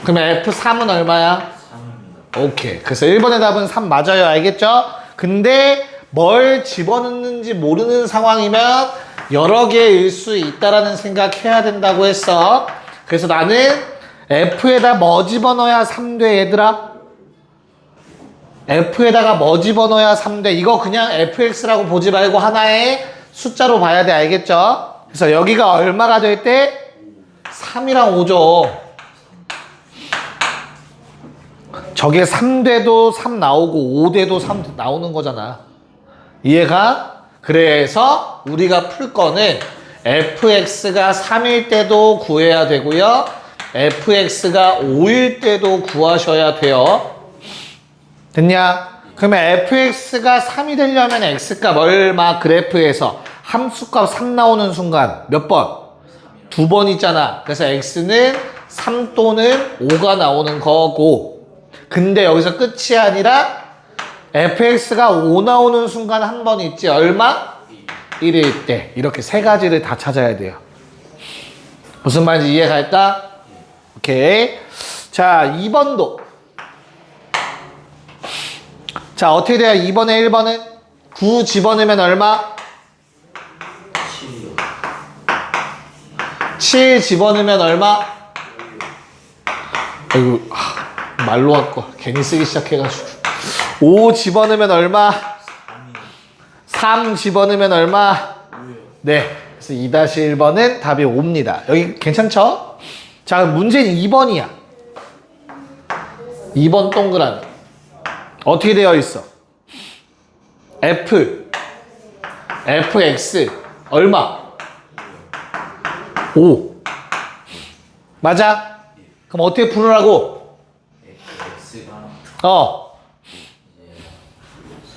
그러면 F3은 얼마야? 3입니다. 오케이. 그래서 1번의 답은 3 맞아요. 알겠죠? 근데 뭘 집어넣는지 모르는 상황이면 여러 개일 수 있다라는 생각해야 된다고 했어. 그래서 나는 F에다 뭐 집어넣어야 3돼, 얘들아? F에다가 뭐 집어넣어야 3돼? 이거 그냥 fx라고 보지 말고 하나의 숫자로 봐야 돼. 알겠죠? 그래서 여기가 얼마가 될 때? 3이랑 5죠. 저게 3돼도 3 나오고 5돼도 3 나오는 거잖아. 이해가? 그래서 우리가 풀 거는 fx가 3일 때도 구해야 되고요. fx가 5일 때도 구하셔야 돼요. 됐냐? 그러면 fx가 3이 되려면 x값 얼마? 그래프에서 함수값 3 나오는 순간 몇 번? 2번 있잖아. 그래서 x는 3 또는 5가 나오는 거고, 근데 여기서 끝이 아니라 fx가 5 나오는 순간 한 번 있지. 얼마? 1일 때. 이렇게 세 가지를 다 찾아야 돼요. 무슨 말인지 이해갈까? 오케이. 자, 2번도. 자, 어떻게 돼요? 2번에 1번은? 9 집어넣으면 얼마? 7이요. 7 집어넣으면 얼마? 아이고, 말로 할 거. 괜히 쓰기 시작해가지고. 5 집어넣으면 얼마? 3 집어넣으면 얼마? 네. 그래서 2-1번은 답이 5입니다. 여기 괜찮죠? 자, 그럼 문제는 2번이야. 2번 동그라미. 어떻게 되어 있어? fx 얼마? 5. 맞아? 그럼 어떻게 풀으라고? x가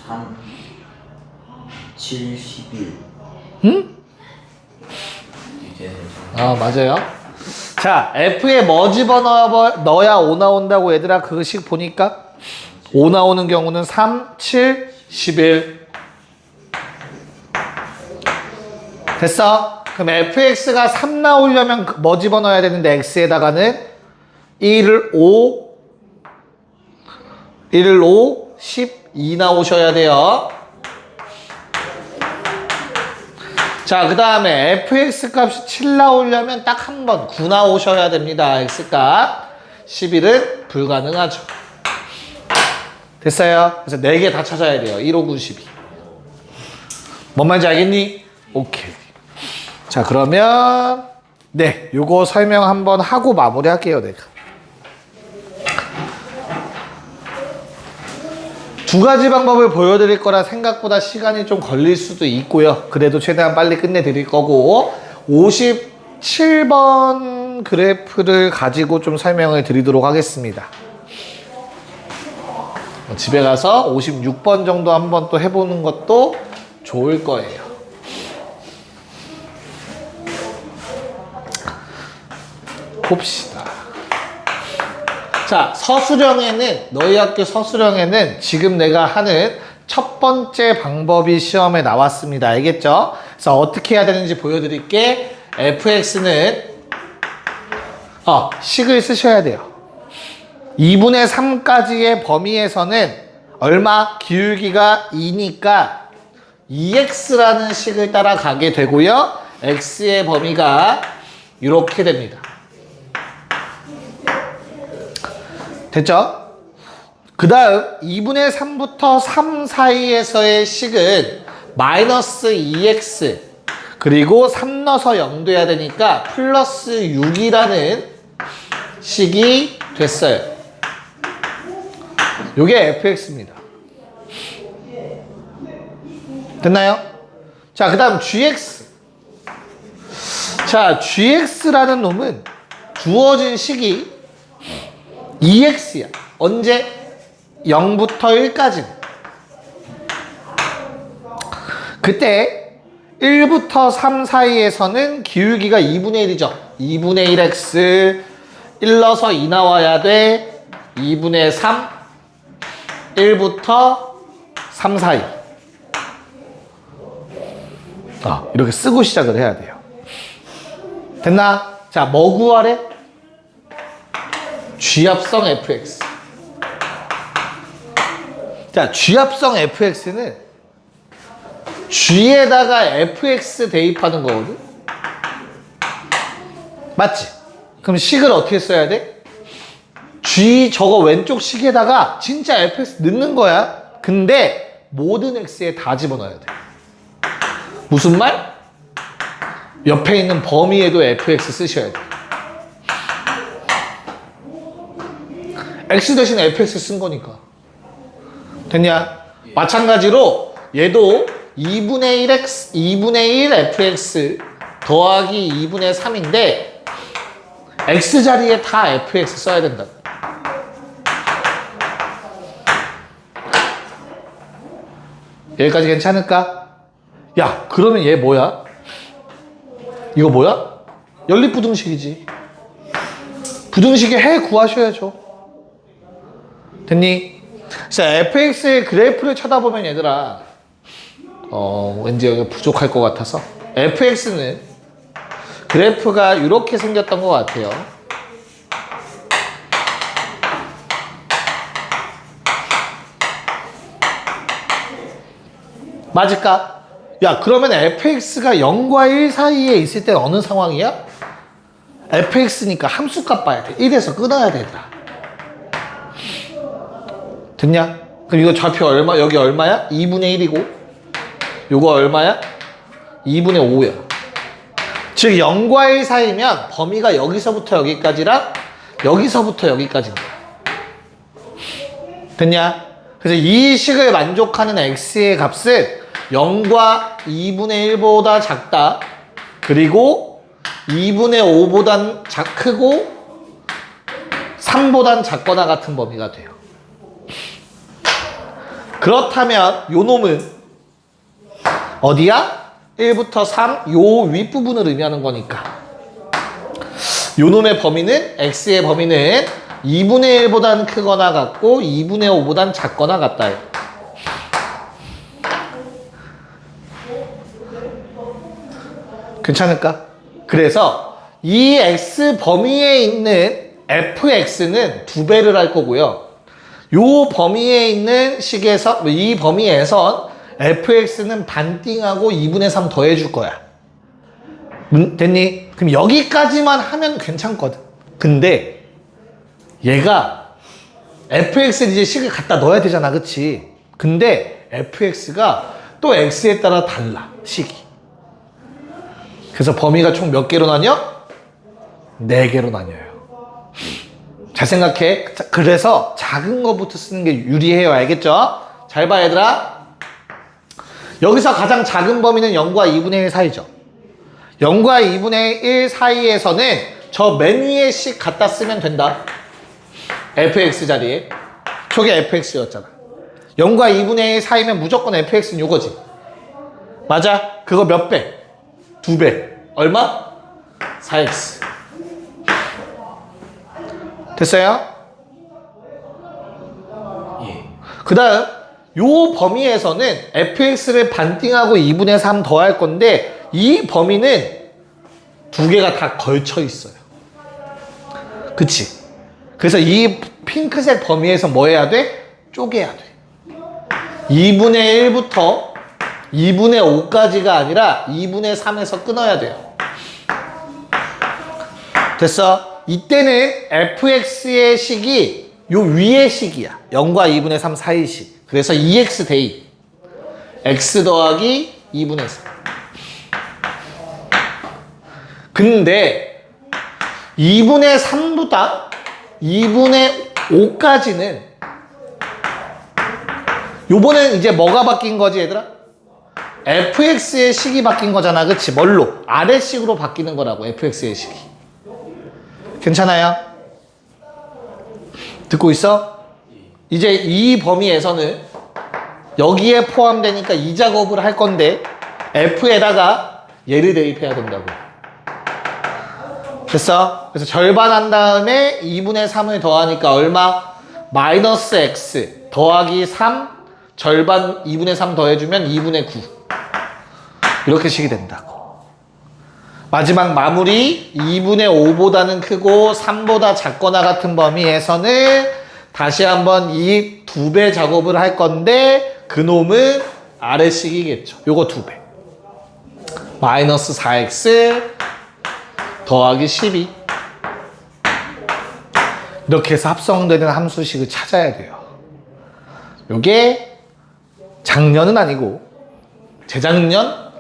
3, 7, 11. 응? 이제 맞아요. 자, F에 뭐 집어넣어야 5 나온다고 얘들아 그 식 보니까 5 나오는 경우는 3, 7, 11 됐어? 그럼 fx가 3 나오려면 뭐 집어넣어야 되는데 x에다가는 1을 5 12 나오셔야 돼요. 자, 그 다음에 fx 값이 7 나오려면 딱 한 번 9 나오셔야 됩니다. x값 11은 불가능하죠. 됐어요? 그래서 4개 다 찾아야 돼요. 1, 5, 9, 12. 뭔 말인지 알겠니? 오케이. 자, 그러면 네, 요거 설명 한번 하고 마무리할게요. 내가 두 가지 방법을 보여드릴 거라 생각보다 시간이 좀 걸릴 수도 있고요. 그래도 최대한 빨리 끝내드릴 거고 57번 그래프를 가지고 좀 설명을 드리도록 하겠습니다. 집에 가서 56번 정도 한번 또 해보는 것도 좋을 거예요. 봅시다. 자, 서술형에는 너희 학교 서술형에는 지금 내가 하는 첫 번째 방법이 시험에 나왔습니다. 알겠죠? 그래서 어떻게 해야 되는지 보여드릴게. fx는 식을 쓰셔야 돼요. 2분의 3까지의 범위에서는 얼마? 기울기가 2니까 2x라는 식을 따라가게 되고요. x의 범위가 이렇게 됩니다. 됐죠? 그 다음 2분의 3부터 3 사이에서의 식은 마이너스 2x 그리고 3 넣어서 0 돼야 되니까 플러스 6이라는 식이 됐어요. 요게 fx입니다. 됐나요? 자, 그 다음 gx. 자, gx라는 놈은 주어진 식이 2x야. 언제? 0부터 1까지. 그때 1부터 3 사이에서는 기울기가 2분의 1이죠. 2분의 1x 1 넣어서 2 나와야 돼. 2분의 3 1부터 3 사이. 이렇게 쓰고 시작을 해야 돼요. 됐나? 자, 뭐 구하래? G합성 fx. 자, G합성 fx는 G에다가 fx 대입하는 거거든? 맞지? 그럼 식을 어떻게 써야 돼? G 저거 왼쪽 식에다가 진짜 fx 넣는 거야. 근데 모든 x에 다 집어넣어야 돼. 무슨 말? 옆에 있는 범위에도 fx 쓰셔야 돼. x 대신 fx 쓴 거니까. 됐냐? 마찬가지로 얘도 2분의 1x, 2분의 1 fx 더하기 2분의 3인데 x 자리에 다 fx 써야 된다. 여기까지 괜찮을까? 야, 그러면 얘 뭐야? 이거 뭐야? 연립부등식이지. 부등식의 해 구하셔야죠. 됐니? 자, fx의 그래프를 쳐다보면 얘들아 왠지 여기 부족할 것 같아서 fx는 그래프가 이렇게 생겼던 것 같아요. 맞을까? 야, 그러면 fx가 0과 1 사이에 있을 때 어느 상황이야? fx니까 함수값 봐야 돼. 1에서 끊어야 된다. 됐냐? 그럼 이거 좌표 얼마? 여기 얼마야? 2분의 1이고 요거 얼마야? 2분의 5야. 즉 0과 1 사이면 범위가 여기서부터 여기까지랑 여기서부터 여기까지인 거야. 됐냐? 그래서 이 식을 만족하는 x의 값은 0과 2분의 1보다 작다. 그리고 2분의 5보단 크고 3보단 작거나 같은 범위가 돼요. 그렇다면 요 놈은 어디야? 1부터 3 요 윗부분을 의미하는 거니까 요 놈의 범위는 x의 범위는 2분의 1보단 크거나 같고 2분의 5보단 작거나 같다. 괜찮을까? 그래서 이 x 범위에 있는 fx는 2배를 할 거고요. 요 범위에 있는 식에서 이 범위에선 fx는 반띵하고 2분의 3 더해줄 거야. 됐니? 그럼 여기까지만 하면 괜찮거든. 근데 얘가 fx를 이제 식을 갖다 넣어야 되잖아, 그치? 근데 fx가 또 x에 따라 달라, 식이. 그래서 범위가 총 몇 개로 나뉘어? 4개로 나뉘어요. 잘 생각해. 그래서 작은 거부터 쓰는 게 유리해요. 알겠죠? 잘 봐, 얘들아. 여기서 가장 작은 범위는 0과 2분의 1 사이죠. 0과 2분의 1 사이에서는 저 맨 위에 식 갖다 쓰면 된다. fx 자리에. 저게 fx였잖아. 0과 2분의 1 사이면 무조건 fx는 요거지. 맞아? 그거 몇 배? 2배. 얼마? 4x. 됐어요? 예. 그 다음 요 범위에서는 fx를 반띵하고 2분의 3 더할 건데 이 범위는 2개가 다 걸쳐 있어요. 그치? 그래서 이 핑크색 범위에서 뭐 해야 돼? 쪼개야 돼. 2분의 1부터 2분의 5까지가 아니라 2분의 3에서 끊어야 돼요. 됐어? 이때는 fx의 식이 요 위의 식이야. 0과 2분의 3 사이 식. 그래서 2x 대2. x 더하기 2분의 3. 근데 2분의 3보다 2분의 5까지는 요번엔 이제 뭐가 바뀐 거지, 얘들아? fx의 식이 바뀐 거잖아, 그치? 뭘로? 아래식으로 바뀌는 거라고, fx의 식이. 괜찮아요? 듣고 있어? 이제 이 범위에서는 여기에 포함되니까 이 작업을 할 건데 f에다가 얘를 대입해야 된다고. 됐어? 그래서 절반 한 다음에 2분의 3을 더하니까 얼마? 마이너스 x 더하기 3 절반 2분의 3 더해주면 2분의 9. 이렇게 식이 된다고. 마지막 마무리 2분의 5보다는 크고 3보다 작거나 같은 범위에서는 다시 한번 이 2배 작업을 할 건데 그놈은 아래식이겠죠. 요거 2배. 마이너스 4x 더하기 12. 이렇게 해서 합성되는 함수식을 찾아야 돼요. 요게 작년은 아니고 재작년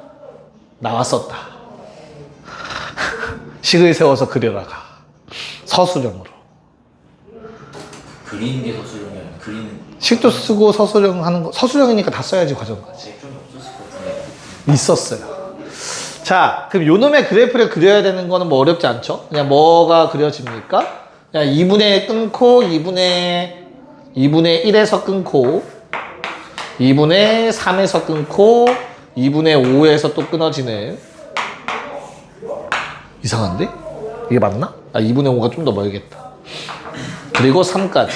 나왔었다. 식을 세워서 그려라가. 서술형으로. 그리는 게 서술형이 아니라 그리는 식도 쓰고 서술형 하는 거. 서술형이니까 다 써야지 과정까지. 좀 없었을 것 같은데. 있었어요. 자, 그럼 요놈의 그래프를 그려야 되는 거는 뭐 어렵지 않죠? 그냥 뭐가 그려집니까? 그냥 2분의 끊고 2분의 1에서 끊고 2분의 3에서 끊고 2분의 5에서 또 끊어지는. 이상한데? 이게 맞나? 아, 2분의 5가 좀 더 멀겠다. 그리고 3까지.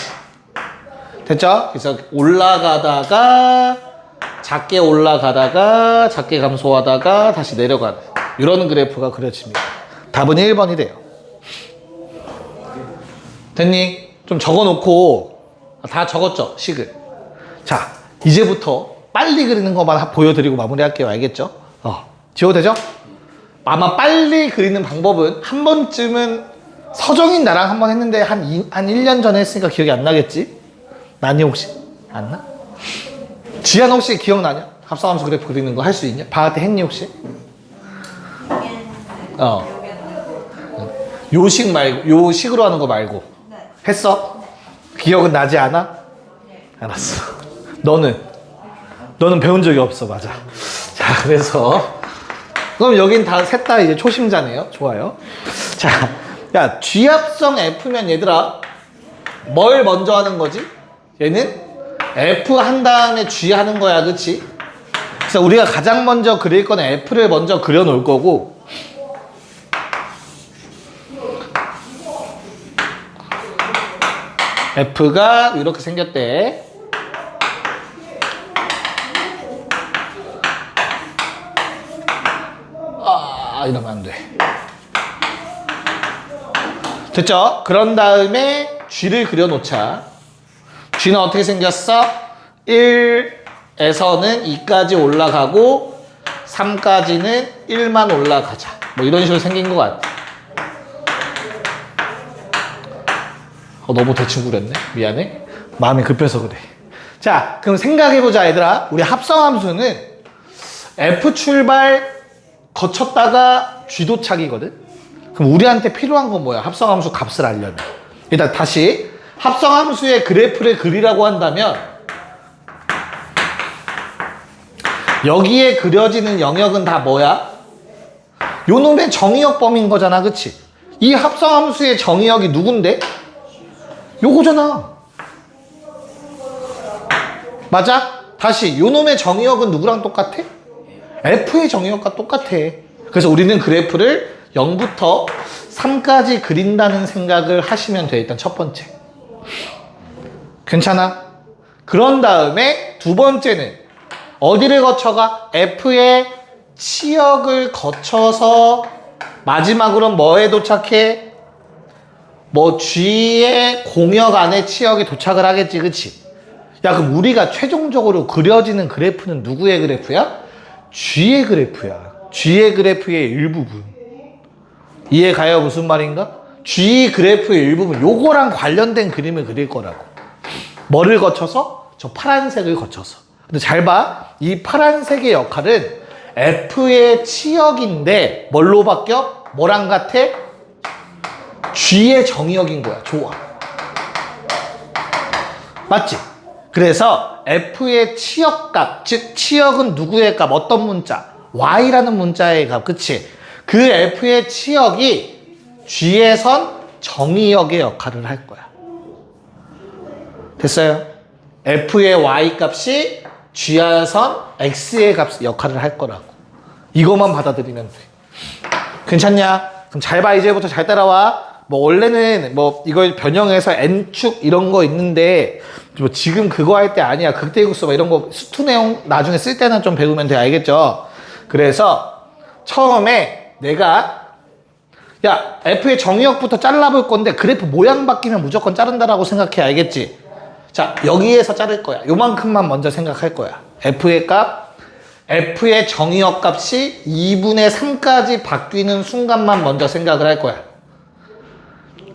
됐죠? 그래서 올라가다가 작게 올라가다가 작게 감소하다가 다시 내려가는 이런 그래프가 그려집니다. 답은 1번이 돼요. 됐니? 좀 적어놓고 다 적었죠? 식을. 자, 이제부터 빨리 그리는 것만 보여드리고 마무리할게요. 알겠죠? 지워도 되죠? 아마 빨리 그리는 방법은 한 번쯤은 서정인 나랑 한 번 했는데 한 1년 전에 했으니까 기억이 안 나겠지? 나니 혹시? 안 나? 지한 혹시 기억나냐? 합성함수 그래프 그리는 거 할 수 있냐? 방학 때 했니 혹시? 요식 말고 요식으로 하는 거 말고 했어? 기억은 나지 않아? 알았어. 너는 배운 적이 없어. 맞아. 자, 그래서 그럼 여긴 다 셋 다 이제 초심자네요. 좋아요. 자, 야, G합성 F면 얘들아 뭘 먼저 하는 거지? 얘는 F 한 다음에 G 하는 거야. 그치? 그래서 우리가 가장 먼저 그릴 건 F를 먼저 그려 놓을 거고, F가 이렇게 생겼대. 이러면 안 돼. 됐죠? 그런 다음에 G를 그려놓자. G는 어떻게 생겼어? 1에서는 2까지 올라가고 3까지는 1만 올라가자. 뭐 이런 식으로 생긴 것 같아. 너무 대충 그렸네. 미안해. 마음이 급해서 그래. 자, 그럼 생각해보자 얘들아. 우리 합성함수는 F 출발 거쳤다가 G 도착이거든. 그럼 우리한테 필요한 건 뭐야? 합성함수 값을 알려면. 일단 다시 합성함수의 그래프를 그리라고 한다면 여기에 그려지는 영역은 다 뭐야? 요 놈의 정의역 범위인 거잖아. 그치? 이 합성함수의 정의역이 누군데? 요거잖아. 맞아? 다시 요 놈의 정의역은 누구랑 똑같아? F의 정의역과 똑같아. 그래서 우리는 그래프를 0부터 3까지 그린다는 생각을 하시면 돼. 일단 첫 번째. 괜찮아? 그런 다음에 두 번째는 어디를 거쳐가? F의 치역을 거쳐서 마지막으로는 뭐에 도착해? 뭐 G의 공역 안에 치역이 도착을 하겠지. 그치? 야, 그럼 우리가 최종적으로 그려지는 그래프는 누구의 그래프야? G의 그래프야. G의 그래프의 일부분. 이해가요? 무슨 말인가? G 그래프의 일부분. 요거랑 관련된 그림을 그릴 거라고. 뭐를 거쳐서? 저 파란색을 거쳐서. 근데 잘 봐. 이 파란색의 역할은 F의 치역인데 뭘로 바뀌어? 뭐랑 같아? G의 정의역인 거야. 좋아. 맞지? 그래서 F의 치역값, 즉 치역은 누구의 값? 어떤 문자? Y라는 문자의 값. 그치? 그 F의 치역이 G의 선 정의역의 역할을 할 거야. 됐어요? F의 Y 값이 G의 선 X의 값 역할을 할 거라고. 이것만 받아들이면 돼. 괜찮냐? 그럼 잘 봐. 이제부터 잘 따라와. 뭐 원래는 뭐 이걸 변형해서 N축 이런 거 있는데 뭐 지금 그거 할 때 아니야. 극대국수 막 이런 거 수투 내용 나중에 쓸 때는 좀 배우면 돼. 알겠죠? 그래서 처음에 내가 야, F의 정의역부터 잘라볼 건데 그래프 모양 바뀌면 무조건 자른다라고 생각해. 알겠지? 자, 여기에서 자를 거야. 요만큼만 먼저 생각할 거야. F의 값, F의 정의역 값이 2분의 3까지 바뀌는 순간만 먼저 생각을 할 거야.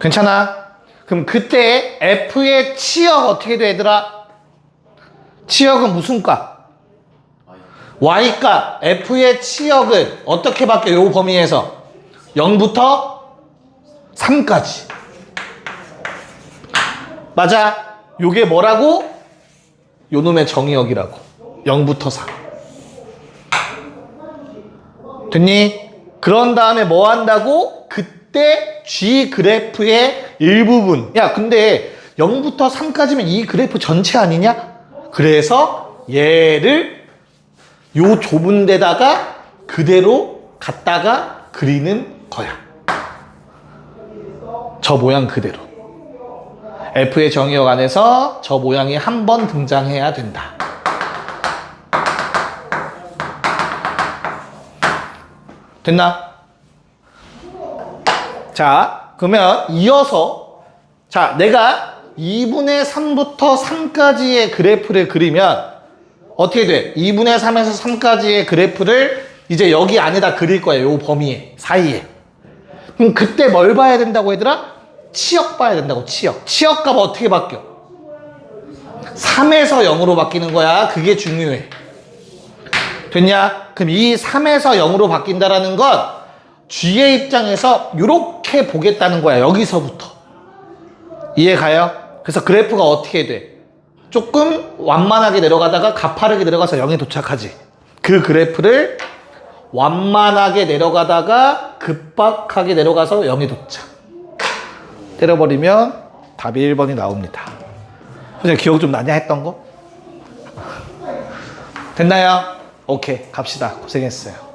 괜찮아? 그럼 그때 F의 치역 어떻게 돼, 얘들아? 치역은 무슨 값? Y 값. F의 치역은 어떻게 바뀌어? 요 범위에서 0부터 3까지. 맞아? 요게 뭐라고? 요 놈의 정의역이라고. 0부터 3. 됐니? 그런 다음에 뭐 한다고? 그때 G 그래프의 일부분. 야, 근데 0부터 3까지면 이 그래프 전체 아니냐? 그래서 얘를 요 좁은 데다가 그대로 갖다가 그리는 거야. 저 모양 그대로. F의 정의역 안에서 저 모양이 한 번 등장해야 된다. 됐나? 자, 그러면 이어서 자, 내가 2분의 3부터 3까지의 그래프를 그리면 어떻게 돼? 2분의 3에서 3까지의 그래프를 이제 여기 안에다 그릴 거야. 요 범위 사이에. 그럼 그때 뭘 봐야 된다고 얘들아? 치역 봐야 된다고. 치역 값 어떻게 바뀌어? 3에서 0으로 바뀌는 거야. 그게 중요해. 됐냐? 그럼 이 3에서 0으로 바뀐다라는 건 G의 입장에서 이렇게 보겠다는 거야. 여기서부터. 이해 가요? 그래서 그래프가 어떻게 돼? 조금 완만하게 내려가다가 가파르게 내려가서 0에 도착하지. 그 그래프를 완만하게 내려가다가 급박하게 내려가서 0에 도착. 때려버리면 답이 1번이 나옵니다. 선생님 기억 좀 나냐 했던 거? 됐나요? 오케이, 갑시다. 고생했어요.